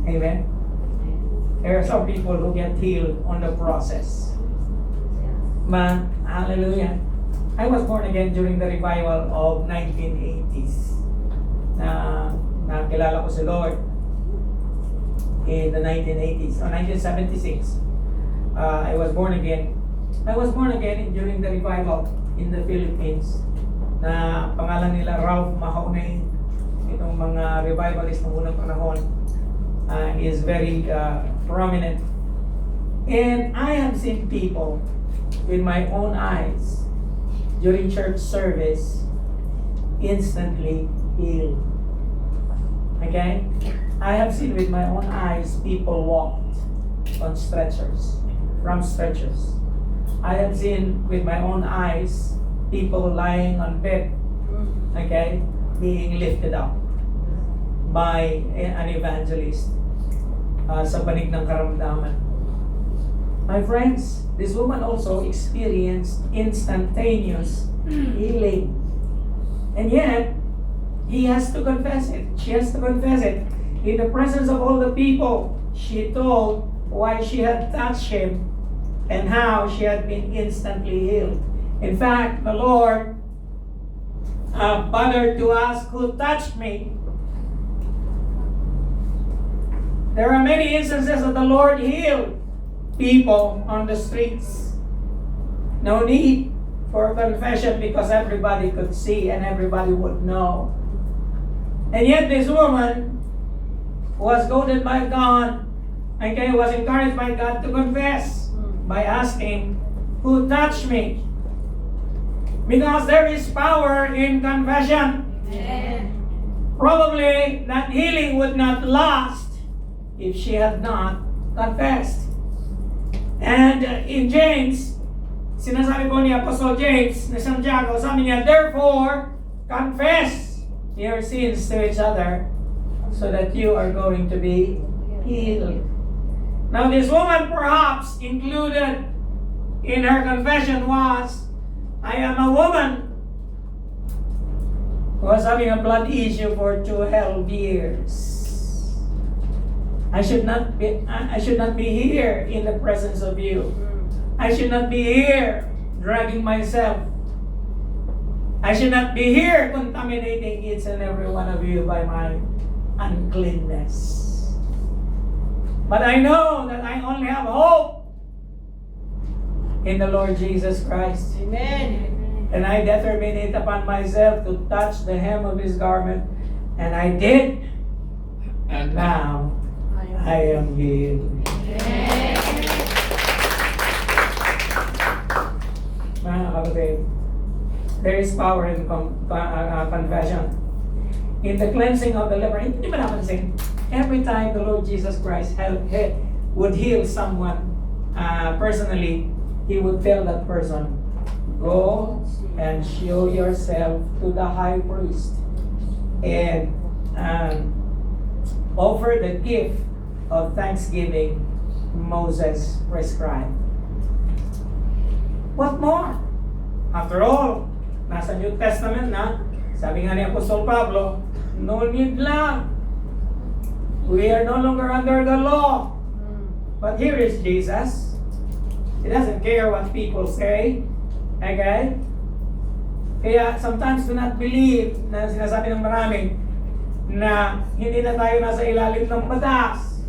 Amen? There are some people who get healed on the process. Hallelujah. I was born again during the revival of 1980s. Nakilala ko si Lord in the 1980s, or 1976. I was born again. I was born again during the revival in the Philippines, na pangalan nila Ralph Mahoney. Itong mga revivalist ng unang panahon is very prominent. And I have seen people with my own eyes during church service instantly healed. Okay? I have seen with my own eyes people walked on stretchers, from stretchers. I have seen with my own eyes people lying on bed, okay, being lifted up by an evangelist sa banig ng karamdaman. My friends, this woman also experienced instantaneous healing. And yet, he has to confess it. She has to confess it. In the presence of all the people, she told why she had touched him and how she had been instantly healed. In fact, the Lord bothered to ask, who touched me? There are many instances that the Lord healed people on the streets. No need for confession because everybody could see and everybody would know. And yet this woman was goaded by God, okay, was encouraged by God to confess by asking, who touched me? Because there is power in confession. Amen. Probably that healing would not last if she had not confessed. And in James, sinasabi po ni Apostle James na Santiago, sabi niya, therefore, confess your sins to each other so that you are going to be healed. Now this woman perhaps included in her confession was, I am a woman who was having a blood issue for 12 years. I should not be here in the presence of you. I should not be here dragging myself. I should not be here contaminating each and every one of you by my uncleanness. But I know that I only have hope in the Lord Jesus Christ. Amen. And I determined it upon myself to touch the hem of his garment. And I did. And now I am healed. Mga kapatid, there is power in confession. In the cleansing of the leper, hindi ba napansin? Every time the Lord Jesus Christ would heal someone personally, He would tell that person, go and show yourself to the high priest and offer the gift of thanksgiving Moses prescribed. What more? After all, nasa New Testament na, sabi nga ni Apostol Pablo, no need lang. We are no longer under the law. But here is Jesus. He doesn't care what people say. Okay? Kaya sometimes do not believe na sinasabi ng marami na hindi na tayo nasa ilalim ng batas.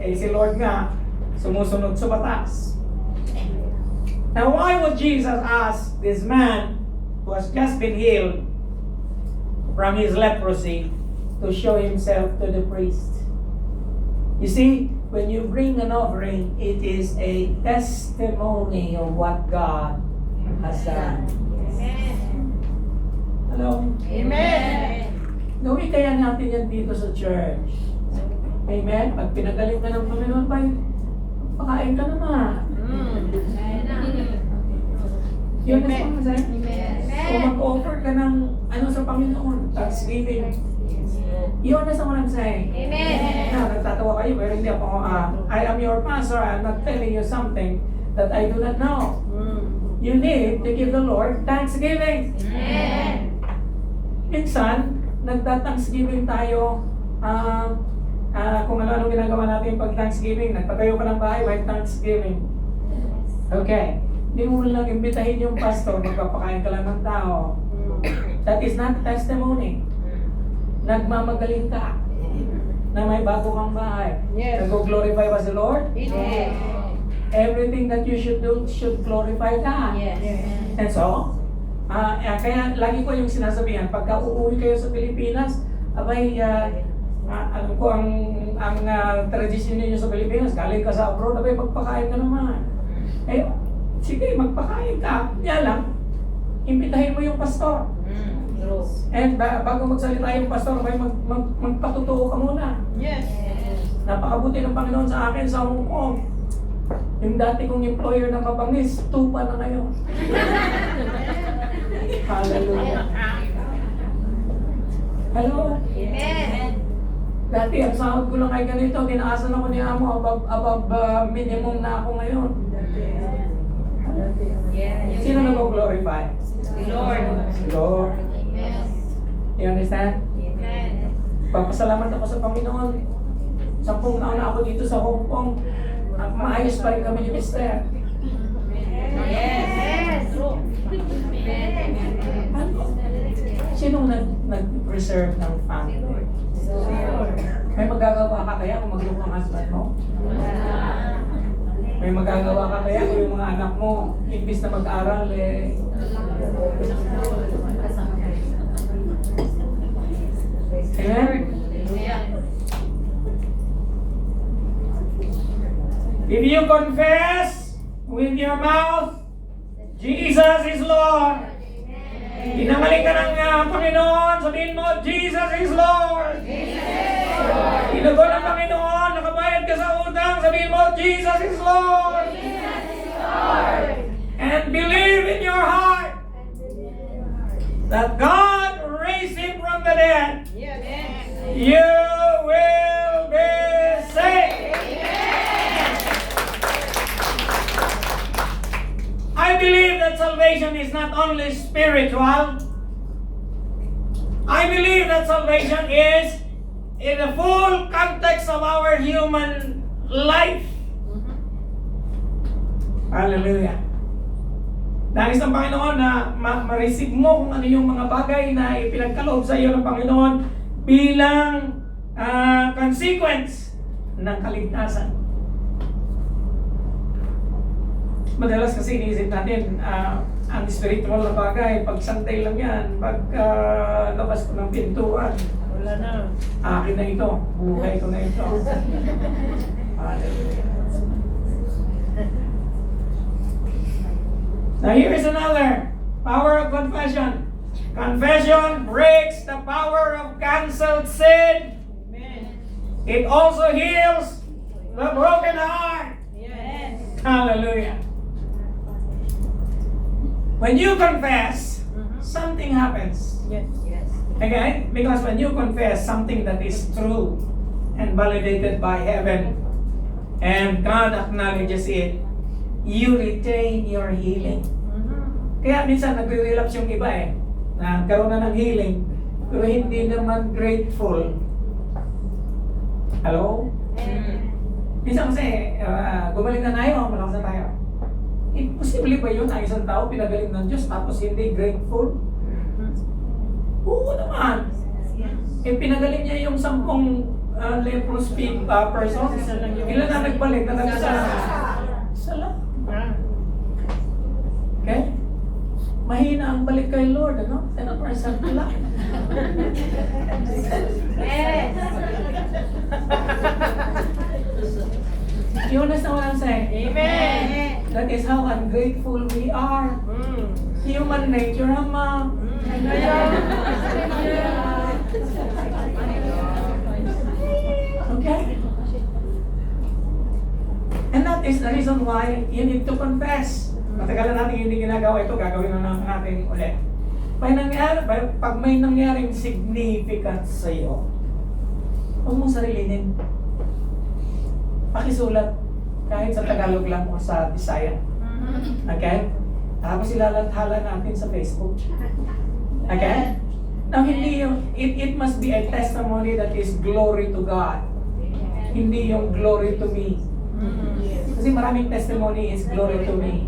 Eh si Lord nga, sumusunod sa batas. Now why would Jesus ask this man who has just been healed from his leprosy to show himself to the priest? You see, when you bring an offering, it is a testimony of what God has done. Amen. Hello? Amen. Gawin kaya natin yan dito sa church. Amen? Pag pinagaling ka ng Panginoon, pakain ka naman. Yun na sa mga kung mag-offer ka ng ano sa Panginoon, thanksgiving. Yun na sa mga saying. Amen. Nagtatawa kayo, pero hindi ako, I am your pastor, I'm not telling you something that I do not know. You need to give the Lord thanksgiving. Amen. Minsan, nagta-thanksgiving tayo, kung ano ginagawa natin pag Thanksgiving, nagpatayo ka ng bahay by Thanksgiving. Okay. Hindi mo lang imbitahin yung pastor, magpapakain ka lang ng tao. That is not testimony. Nagmamagaling ka na may bago kang bahay. Yes. Nag-glorify ba si Lord? Yes. Everything that you should do should glorify God. Yes. And so, kaya lagi ko yung sinasabihan, pagka uuwi kayo sa Pilipinas, abay, alam ko ang tradisyon ninyo sa Pilipinas, galing ka sa abroad, abay, magpakain ka naman. Eh, sige, magpakain ka. Yan lang, imbitahin mo yung pastor. True. And bago magsalita yung pastor, abay, magpatotoo ka muna. Yes. Napakabuti ng Panginoon sa akin sa Hong Kong. Yung dati kong employer na mabangis, tupa na ngayon. Hallelujah. Hello? Amen. Dati, ang sahod ko lang ay ganito, tinaasan ako ni Amo, above minimum na ako ngayon. Yes. Sino nag-glorify? Lord. Si Lord. Yes. You understand? Amen. Papasalamat ako sa Panginoon. 10 taon na ako dito sa Hong Kong. Maayos pa rin kami ni Mister. Yes. True. Sinong nag-preserve ng family? May magagawa ka kaya kung mag-look ang husband mo? May magagawa ka kaya kung yung mga anak mo, imbis na mag-aral, Amen? If you confess with your mouth, Jesus is Lord. Tinangaling ka ng Panginoon, sabihin mo, Jesus is Lord. Inugo ng Panginoon, nakabayad ka sa utang, sabihin mo, Jesus is Lord. And believe in your heart that God raised Him from the dead. You will be saved. I believe that salvation is not only spiritual. I believe that salvation is in the full context of our human life. Hallelujah. Nais ng Panginoon na ma-receive mo kung ano yung mga bagay na ipinagkaloob sa iyo ng Panginoon bilang consequence ng kaligtasan. Madalas kasi iniisip natin, ang spiritual na bagay, pag santay lang yan, pag labas ko ng pintuan, wala na. Akin na ito, buhay ko na ito. Hallelujah. Now here is another power of confession. Confession breaks the power of cancelled sin. It also heals the broken heart. Yes. Hallelujah. When you confess, something happens. Yes. Okay? Because when you confess something that is true and validated by heaven, and God acknowledges it, you retain your healing. Kaya minsan nagre-relapse yung iba na karoon na ng healing, pero hindi naman grateful. Hello? Minsan kasi, gumaling na tayo, malakas na tayo. Imposible ba yun na isang tao pinagaling ng Diyos tapos hindi grateful? Oo naman. Pinagaling niya yung 10 leprous person. Ilan na nagbalik na nagsasalamat? Salam. Okay? Mahina ang balik kay Lord, ano? 10% lang. Yes. You understand what I'm saying? Amen. That is how ungrateful we are. Human nature, Ama. Okay? And that is the reason why you need to confess. Matagal na natin hindi ginagawa ito, gagawin na natin ulit. Pag may nangyaring significant sa iyo, huwag mong sarilinin. Pakisulat, kahit sa Tagalog lang o sa Bisaya. Okay? Tapos ilalathala natin sa Facebook. Okay? Now, hindi yung, it must be a testimony that is glory to God. Hindi yung glory to me. Kasi maraming testimony is glory to me.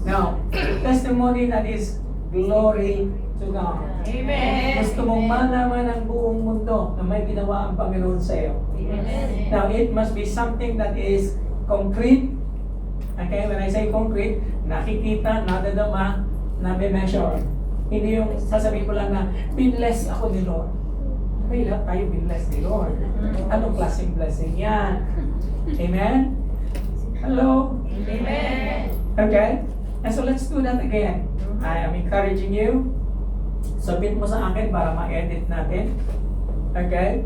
Now, testimony that is glory to God. Amen. Gusto mong malaman ang buong mundo na may ginawa ang Panginoon sa iyo. Amen. Now, it must be something that is concrete. Okay, when I say concrete, nakikita, nadadama, nabe-measure. Hindi yung sasabihin ko lang na, binless ako ni Lord. May lahat tayo binless ni Lord. Anong klaseng blessing yan? Amen? Hello? Amen. Okay? And so let's do that again. I am encouraging you. Submit mo sa akin para ma-edit natin. Okay?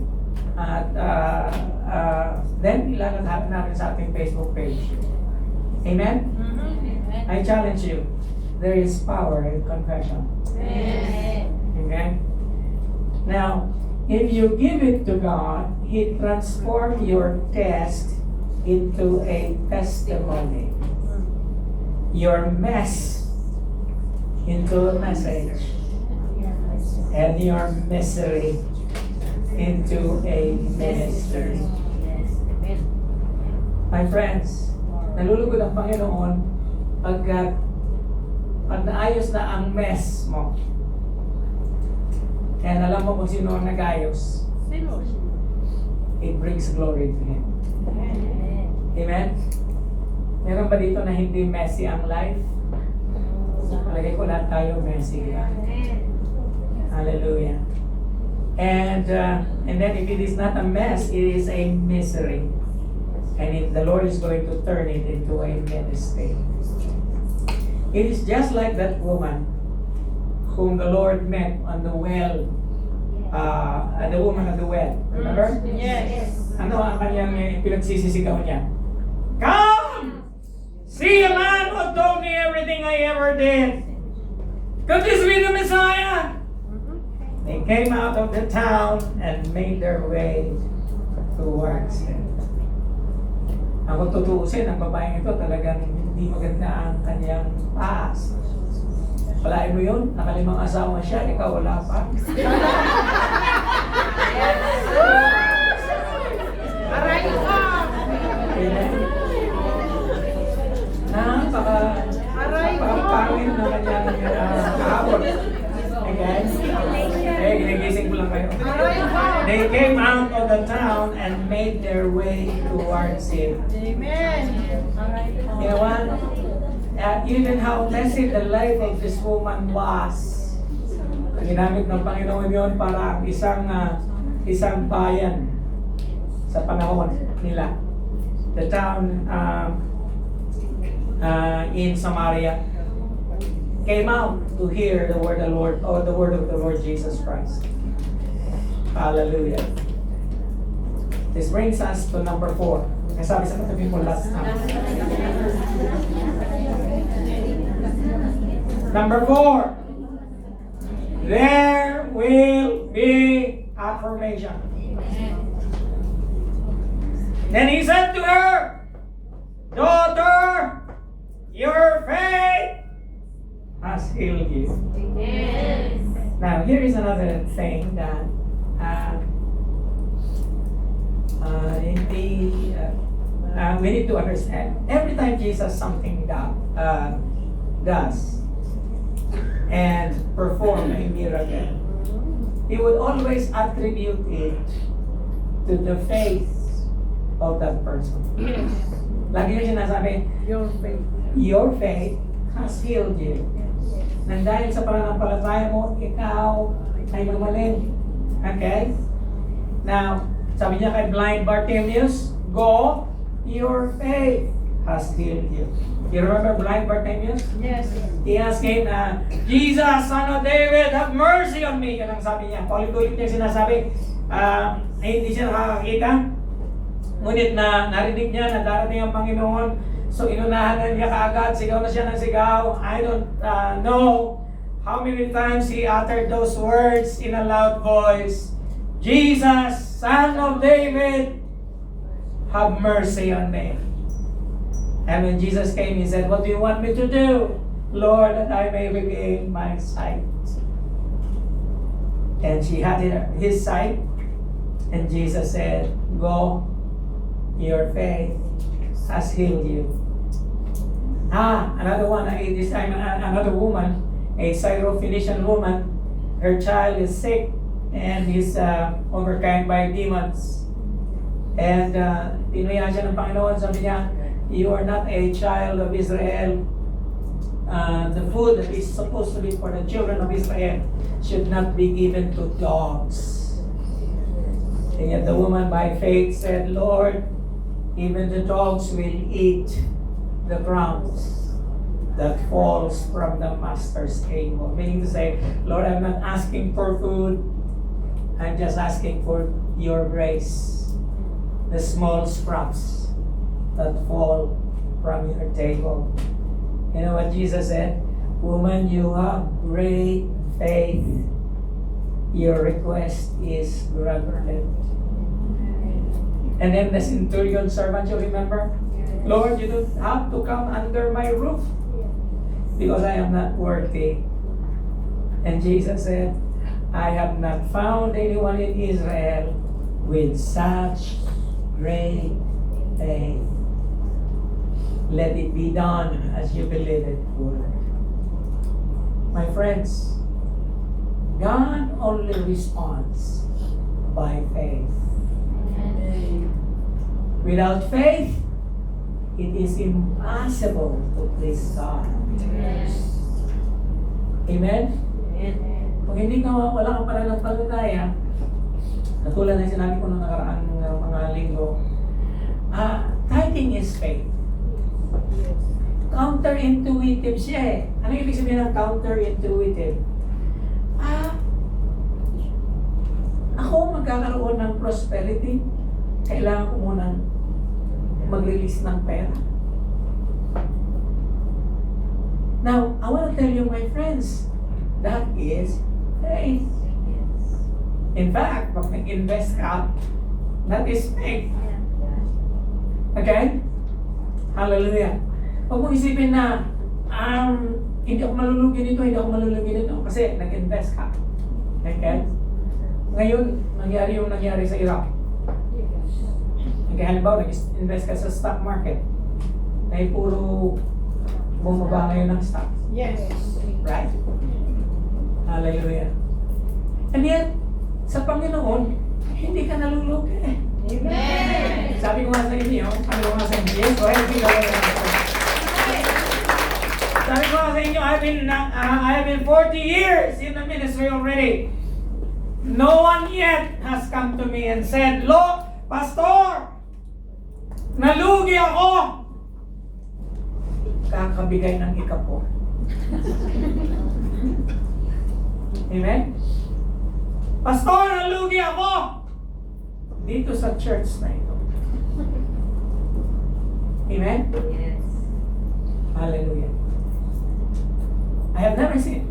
At then ilalagay natin sa ating Facebook page. Amen? I challenge you. There is power in confession. Amen. Okay? Now, If you give it to God, He transforms your test into a testimony. Your mess into a message. And your misery into a ministry. My friends, nalulugod ang Panginoon pag naayos na ang mess mo. And alam mo kung sino ang nag-ayos. It brings glory to Him. Amen? Meron ba dito na hindi messy ang life? Palagay ko lahat tayo messy, di ba? Hallelujah. And then if it is not a mess, it is a misery. And if the Lord is going to turn it into a ministry. It is just like that woman whom the Lord met on the well, the woman at the well. Remember? Yes. Ano ang kanyang pinagsisisigaw niya? Come! See a man who told me everything I ever did. Could this be the Messiah? They came out of the town and made their way towards Him. Ang kung tutuusin, ang babaeng ito talagang hindi maganda ang kanyang past. Walain mo yun, nakalimang asawa siya, ikaw wala pa. Aray ko! Amen. Napakapangin na kanyang kahapon. Okay? Eh, ginigising ko lang kayo. They came out of the town and made their way towards Him. Amen. You know what? Even how messy the life of this woman was, ginamit ng Panginoon yun para ang isang bayan sa panahon nila. The town in Samaria came out to hear the word of the Lord, or the word of the Lord Jesus Christ. Hallelujah. This brings us to number 4. Nasabi sa katabi mo last time. Number 4. There will be affirmation. Then He said to her, Daughter, your faith has healed you. Yes. Now, here is another thing that we need to understand. Every time Jesus something does and perform a miracle, He would always attribute it to the faith of that person. Yes. Lagi yung sinasabi, your faith has healed you. Nang dahil sa pananampalataya mo, ikaw ay gumaling. Okay? Now, sabi niya kay blind Bartimaeus, go, your faith has healed you. You remember blind Bartimaeus? Yes. He asked him, Jesus, Son of David, have mercy on me. Yan ang sabi niya. Paulit-ulit niya sinasabi, hindi siya nakakakita. Ngunit narinig niya na darating ang Panginoon. So inunahan na niya kaagad, sigaw na siya ng sigaw. I don't know how many times he uttered those words in a loud voice. Jesus, Son of David, have mercy on me. And when Jesus came, He said, what do you want me to do? Lord, that I may regain my sight. And she had his sight. And Jesus said, go, your faith has healed you. Another one, this time another woman, a Syrophoenician woman, her child is sick and is overcome by demons. And tinuya siya ng Panginoon, sabi niya, you are not a child of Israel. The food that is supposed to be for the children of Israel should not be given to dogs. And yet the woman by faith said, Lord, even the dogs will eat the crumbs that falls from the master's table. Meaning to say, Lord, I'm not asking for food. I'm just asking for your grace. The small scraps that fall from your table. You know what Jesus said? Woman, you have great faith. your request is granted. And then the centurion servant, you remember? Lord, you don't have to come under my roof because I am not worthy. And Jesus said, I have not found anyone in Israel with such great faith. Let it be done as you believe it would. My friends, God only responds by faith. Without faith, it is impossible to please God. Amen? Kung hindi ka wala kang pananampalataya, katulad na sinabi ko nung nakaraang mga linggo, tithing is faith. Counterintuitive siya eh. Ano ibig sabihin ng counterintuitive? Ako magkakaroon ng prosperity, kailangan ko munang mag-release ng pera. Now, I want to tell you, my friends, that is faith. In fact, pag nag-invest ka, that is faith. Okay? Hallelujah. Huwag mong isipin na, hindi ako malulugi dito, hindi ako malulugi dito, kasi nag-invest ka. Okay? Ngayon, nangyari yung nangyari sa Iraq. Okay, halimbawa, nag-invest ka sa stock market. Dahil puro bumaba ngayon ng stock. Yes. Right? Hallelujah. And yet, sa Panginoon, hindi ka nalulugi. Amen. Sabi ko nga sa inyo, yes, go ahead, sabi ko nga sa inyo, I have been 40 years in the ministry already. No one yet has come to me and said, Look, Pastor, nalugi ako. Kakabigay ng ikapo. Amen? Pastor, nalugi ako. Dito sa church na ito. Amen? Yes. Hallelujah. I have never seen,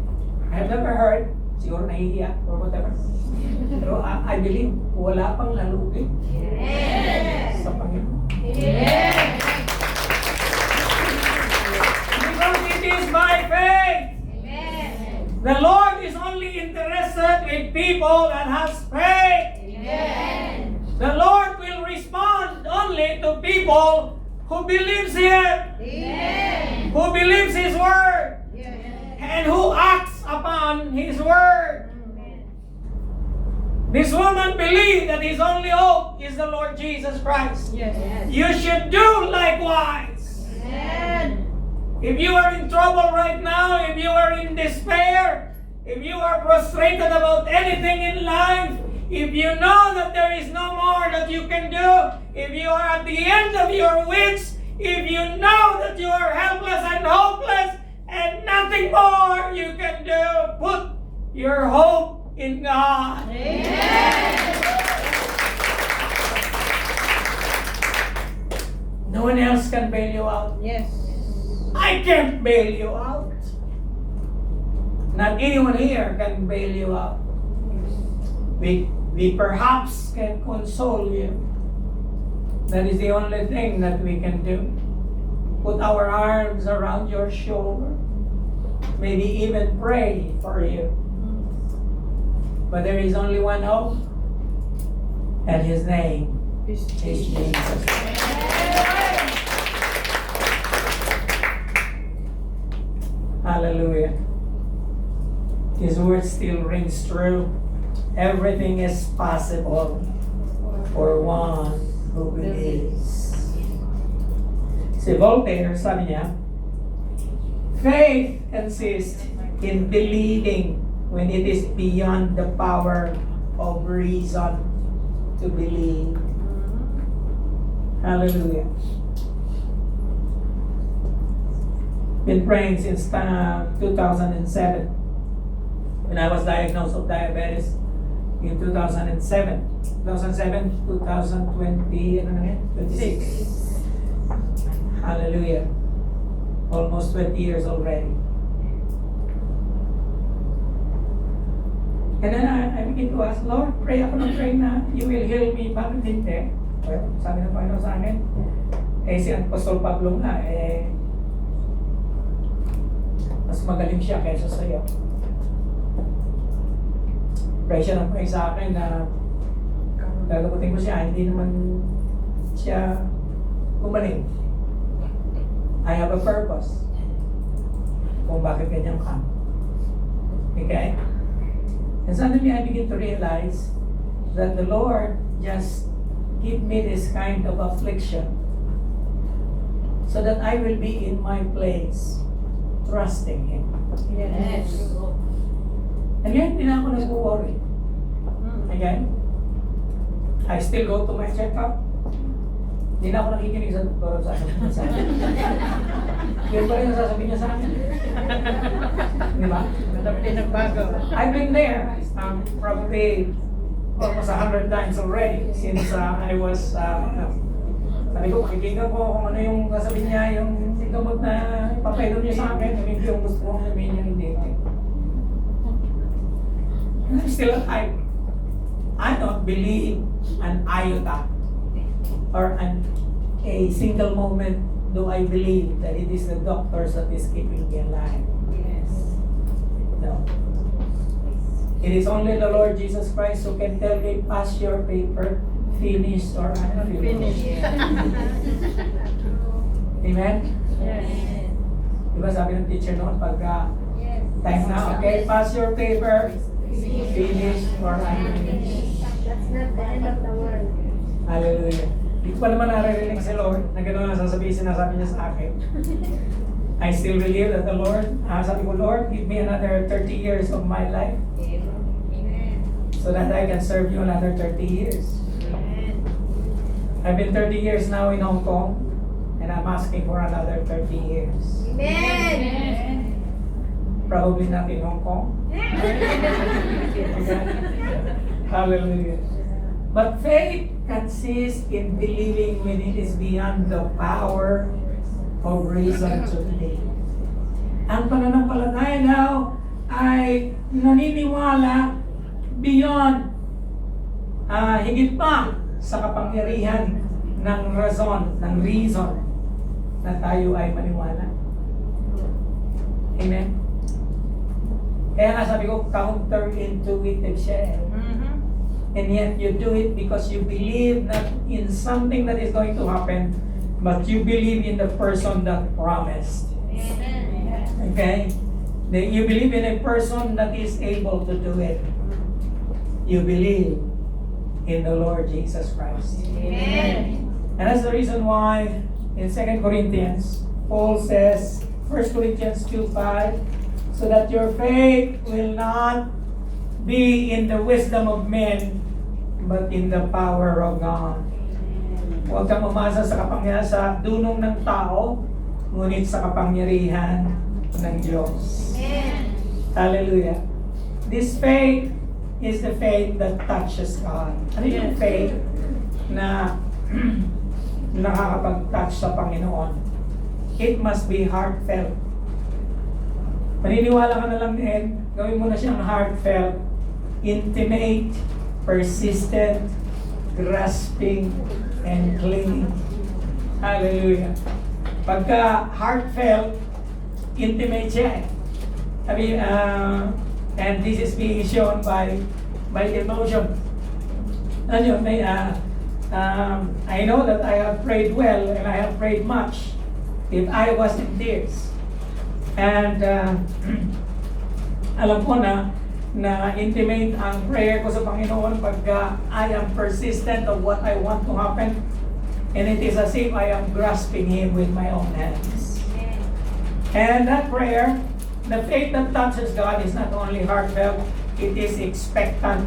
I have never heard, siguro nahihiya or whatever. Pero I believe, wala pang nalugi Yes. sa Panginoon. Yes. Because it is by faith. Amen. The Lord is only interested in people that has faith. Amen. The Lord will respond only to people who believes Him, Amen. who believes His Word, Yes. and who acts upon His Word. This woman believed that his only hope is the Lord Jesus Christ. Yes. You should do likewise. Amen. If you are in trouble right now, if you are in despair, if you are frustrated about anything in life, if you know that there is no more that you can do, if you are at the end of your wits, if you know that you are helpless and hopeless and nothing more you can do, put your hope in God. Amen. No one else can bail you out. Yes. I can't bail you out. Not anyone here can bail you out. We perhaps can console you. That is the only thing that we can do. Put our arms around your shoulder. Maybe even pray for you. But there is only one hope. And His name is Jesus. Hallelujah. His word still rings true. Everything is possible for one who believes. Si Voltaire, sabi niya, faith consists in believing when it is beyond the power of reason to believe. Hallelujah. Been praying since 2007. When I was diagnosed with diabetes in 2007. 2020, 26. Hallelujah. Almost 20 years already. And then I begin to ask, Lord, pray ako ng pray na you will heal me. Bakit hindi? Well, sabi ng Panginoon sa akin, si Apostol Pablo nga, mas magaling siya kaysa sa iyo. Pray siya ng pray sa akin na gagabutin ko siya, hindi naman siya gumaling. I have a purpose kung bakit ganyan ka. Okay? And suddenly I begin to realize that the Lord just give me this kind of affliction so that I will be in my place trusting Him. Yes. And yet, hindi na ako nag-worry. Again, I still go to my check-up. Hindi na ako nakikinig sa doktor sa akin. Yun pa rin ang sasabihin niya sa akin. Di ba? I've been there probably almost 100 times already since I was, sabi ko, pakikinggan ko kung ano yung sasabihin niya, yung gamot na ipapainom niya sa akin, hindi yung gusto kong sabihin niya, hindi. And I'm still alive. I don't believe an iota or a single moment do I believe that it is the doctors that is keeping me alive. Yes. No. It is only the Lord Jesus Christ who can tell me, pass your paper, finish or unfinished. Amen? Yes. Diba sabi ng teacher noon, pagka Yes. time na, okay, pass your paper, finish or unfinished. That's not the end of the world. Hallelujah. Hindi ko pa naman naririnig si Lord na gano'n ang sinasabi niya sa akin. I still believe that the Lord, sabi ko, Lord, give me another 30 years of my life Amen. so that I can serve you another 30 years. Amen. I've been 30 years now in Hong Kong and I'm asking for another 30 years. Amen. Probably not in Hong Kong. Hallelujah. But faith consists in believing when it is beyond the power of reason to believe. Ang pananampalataya daw ay naniniwala beyond, higit pa sa kapangyarihan ng rason, ng reason na tayo ay maniwala. Amen? Kaya nga sabi ko, counterintuitive siya. And yet you do it because you believe not in something that is going to happen, but you believe in the person that promised. Amen. Okay? You believe in a person that is able to do it. You believe in the Lord Jesus Christ. Amen. And that's the reason why in 2 Corinthians, Paul says, 1 Corinthians 2:5, so that your faith will not be in the wisdom of men, but in the power of God. Huwag kang umasa sa kapangyarihan sa dunong ng tao, ngunit sa kapangyarihan ng Diyos. Amen. Hallelujah. This faith is the faith that touches God. Ano yung faith na nakakapag-touch sa Panginoon? It must be heartfelt. Maniniwala ka na lang din, gawin mo na siyang heartfelt, intimate, persistent, grasping, and clinging. Hallelujah. Pagka heartfelt, intimate siya. Sabi, and this is being shown by emotion. Ano yun, I know that I have prayed well and I have prayed much if I was in tears. And alam ko na intimate ang prayer ko sa Panginoon pagka I am persistent of what I want to happen, and it is as if I am grasping Him with my own hands. And that prayer, the faith that touches God is not only heartfelt, it is expectant.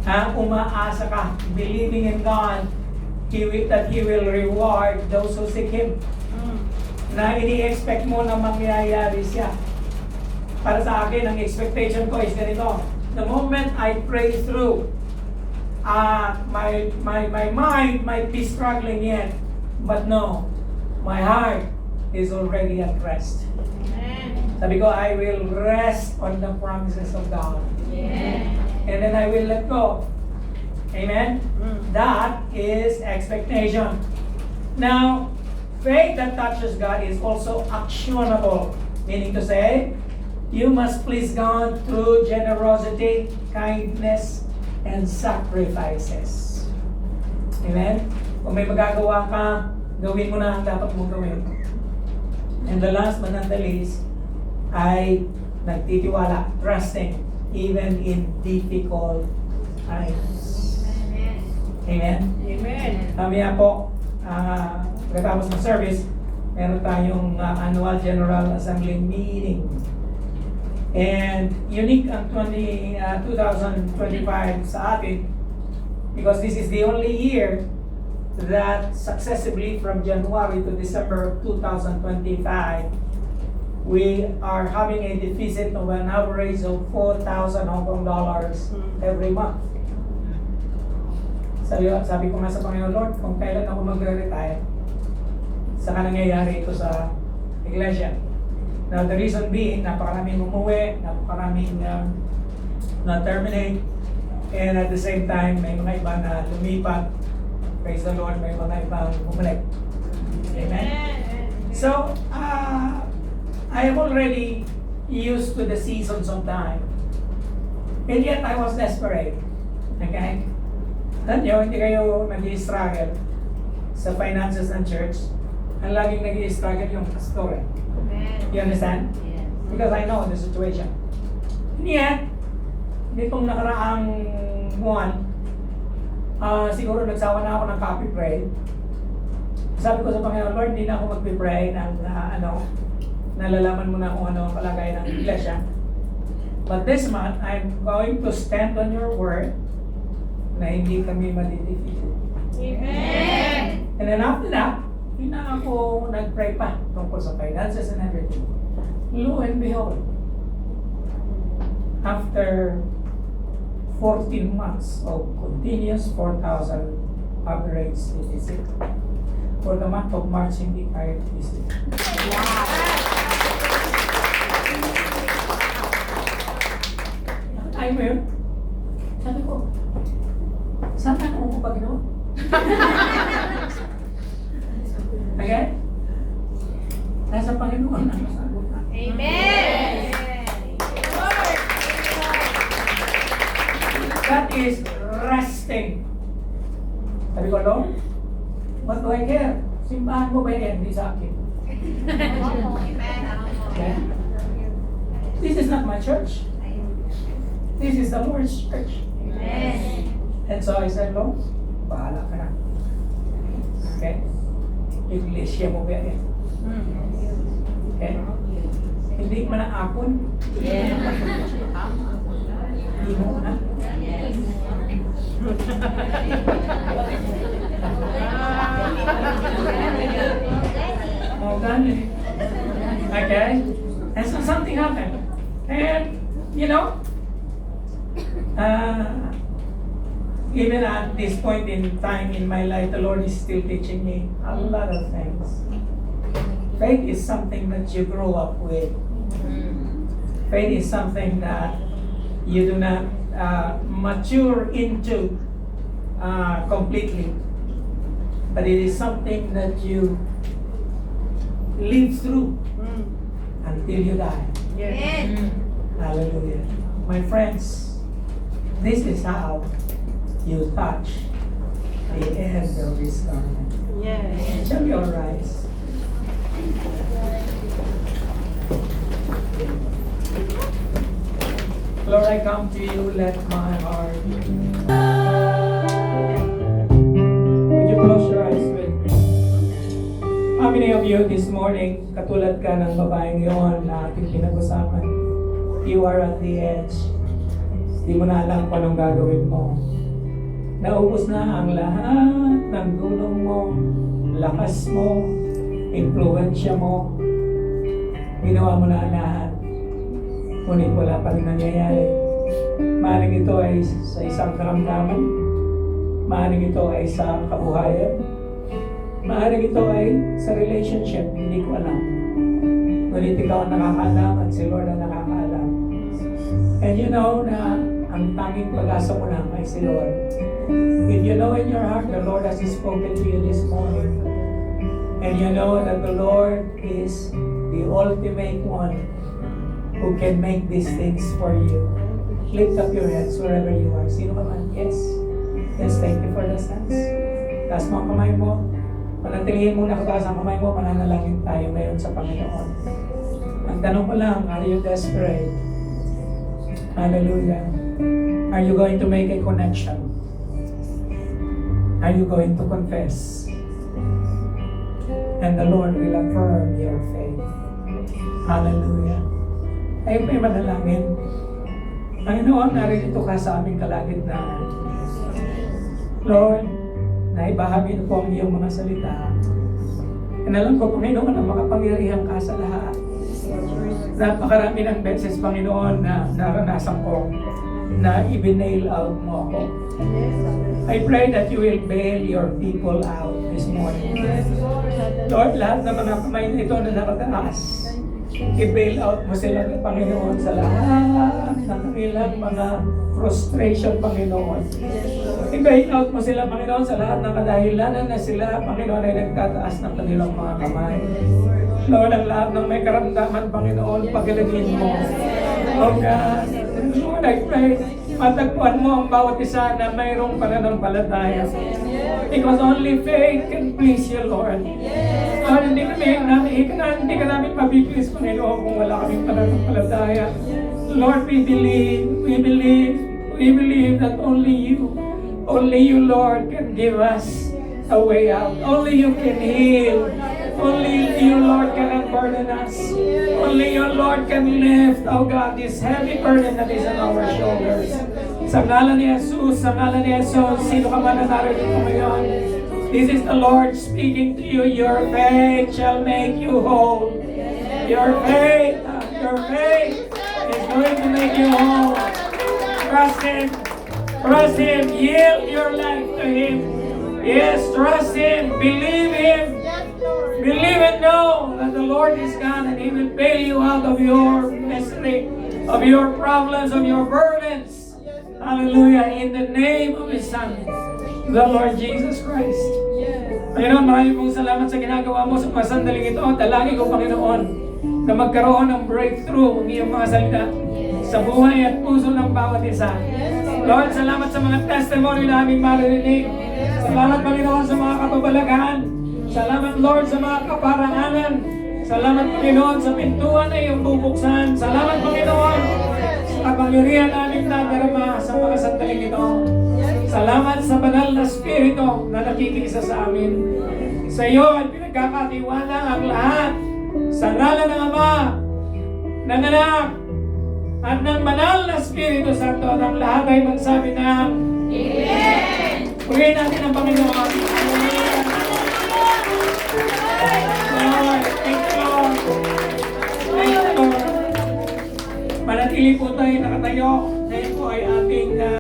Umaasa ka, believing in God, that He will reward those who seek Him. Na ini-expect mo na mangyayari siya. Para sa akin, ang expectation ko is ganito. The moment I pray through, my mind might be struggling yet, but no, my heart is already at rest. Sabi ko, I will rest on the promises of God. And then I will let go. Amen? That is expectation. Now, faith that touches God is also actionable. Meaning to say, you must please God through generosity, kindness, and sacrifices. Amen? Kung may magagawa ka, gawin mo na ang dapat mong gawin. And the last but not the least, ay nagtitiwala, trusting, even in difficult times. Amen? Mamaya po, pagkatapos ng service, meron tayong annual General Assembly meeting. And unique ang 2025 sa atin because this is the only year that successively from January to December of 2025, we are having a deficit of an average of 4,000 Hong Kong dollars every month. Sabi ko nga sa Panginoon, Lord, kung kailan ako magre-retire, saka nangyayari ito sa iglesia. Now, the reason being, napakaraming umuwi, napakaraming na-terminate, and at the same time, may mga iba na lumipat. Praise the Lord, may mga ibang bumalik. Amen? So, I am already used to the seasons of time. And yet, I was desperate. Okay? Alam nyo, hindi kayo nag-i-struggle sa finances ng church. Ang laging nag-i-struggle yung pastor. You understand? Because I know the situation. And yet, nitong nakaraang buwan, siguro nagsawa na ako ng copy pray. Sabi ko sa Panginoon, Lord, hindi na ako mag-pray ng nalalaman mo na kung ano ang palagay ng iglesia. But this month, I'm going to stand on your word na hindi kami madidefeated. Amen. And then after that, hindi na ako nag-pray pa tungkol sa finances and everything. Lo and behold, after 14 months of continuous 4,000 average deficit, for the month of March, hindi tayo deficit. Ay mo yun? Sabi ko, saan ka naman pa ginawa? Okay? Nasa Panginoon ang masagot na. Amen. That is resting. Sabi ko, Lord, what do I care? Simbahan mo ba yan? Hindi sa akin. Okay? This is not my church. This is the Lord's church. Amen. And so I said, Lord, bahala ka na. Okay? Iglesia mo ba yan? Okay? Hindi man ang akon. Hindi mo na. Oh, done. Okay? And so something happened. And, you know, even at this point in time in my life, the Lord is still teaching me a lot of things. Faith is something that you grow up with. Faith is something that you do not mature into completely. But it is something that you live through until you die. Amen. Hallelujah. My friends, this is how you touch the end of His garment. Yes. Shall we all rise? Lord, I come to you, let my heart. Would you close your eyes with me? How many of you this morning, katulad ka ng babaeng yun na ating pinag-usapan, you are at the edge. Di mo na alam kung anong gagawin mo. Naubos na ang lahat ng tulong mo, lakas mo, impluensya mo. Ginawa mo na ang lahat. Ngunit wala pa rin nangyayari. Maaaring ito ay sa isang karamdaman. Maaaring ito ay sa kabuhayan. Maaaring ito ay sa relationship. Hindi ko alam. Ngunit ikaw ang nakakaalam at si Lord ang nakakaalam. And you know na ang tanging pag-asa mo lang ay si Lord. If you know in your heart the Lord has spoken to you this morning, and you know that the Lord is the ultimate one who can make these things for you, lift up your heads wherever you are. Sino ka man? Yes. Yes, thank you for the sense. Taas mo ang kamay mo. Panatilihin mo nakataas ang kamay mo. Mananalangin tayo ngayon sa Panginoon. Ang tanong ko lang, are you desperate? Hallelujah. Are you going to make a connection? Are you going to confess? And the Lord will affirm your faith. Hallelujah. Ay, may manalangin. Panginoon, naririto ka sa aming kalagitnaan. Lord, naibahagi na po ang iyong mga salita. And alam ko, Panginoon, na makapangyarihan ka sa lahat. Napakarami ng beses, Panginoon, na naranasan ko na i-bail out mo ako. I pray that you will bail your people out this morning. Lord, lahat ng mga kamay na ito na nakataas, i-bail out mo sila, Panginoon, sa lahat ng kanilang mga frustration, Panginoon. I-bail out mo sila, Panginoon, sa lahat ng kadahilanan na sila, Panginoon, ay nagtataas ng kanilang mga kamay. Lord, ang lahat ng may karamdaman, Panginoon, pagalagin mo. Oh God, Lord, I pray, matagpuan mo ang bawat isa na mayroong pananampalataya. Because only faith can please you, Lord. Lord, hindi ka namin mabiblis, Panginoon, kung wala kaming pananampalataya. Lord, we believe that only you, Lord, can give us a way out. Only you can heal. Only you, Lord, can unburden us. Only you, Lord, can lift, oh God, this heavy burden that is on our shoulders. Sa ngalan ni Jesus, sino ka man na narito ngayon, this is the Lord speaking to you. Your faith shall make you whole. Your faith is going to make you whole. Trust Him, yield your life to Him. Yes, trust Him, believe Him. Believe and know that the Lord is God and He will bail you out of your misery, of your problems, of your burdens. Hallelujah. In the name of His Son, the Lord Jesus Christ. Panginoon, maraming pong salamat sa ginagawa mo sa mga sandaling ito. Dalangin ko, Panginoon, na magkaroon ng breakthrough ang iyong mga salita sa buhay at puso ng bawat isa. Lord, salamat sa mga testimony na aming maririnig. Salamat, Panginoon, sa mga kababalaghan. Salamat, Lord, sa mga kaparanganan. Salamat, Panginoon, sa pintuan na iyong bubuksan. Salamat, Panginoon, sa kapangyarihan aming nadarama sa mga sandaling ito. Salamat sa banal na Espiritu na nakikisa sa amin. Sa iyo ay pinagkakatiwala ang lahat. Sa ngalan ng Ama, ng Anak, at ng banal na Espiritu Santo, at ang lahat ay magsabi ng Amen! Purihin natin ang Panginoon. Lord, thank you, Lord. Thank you, Lord. Manatili po tayo nakatayo. Ngayon po ay ating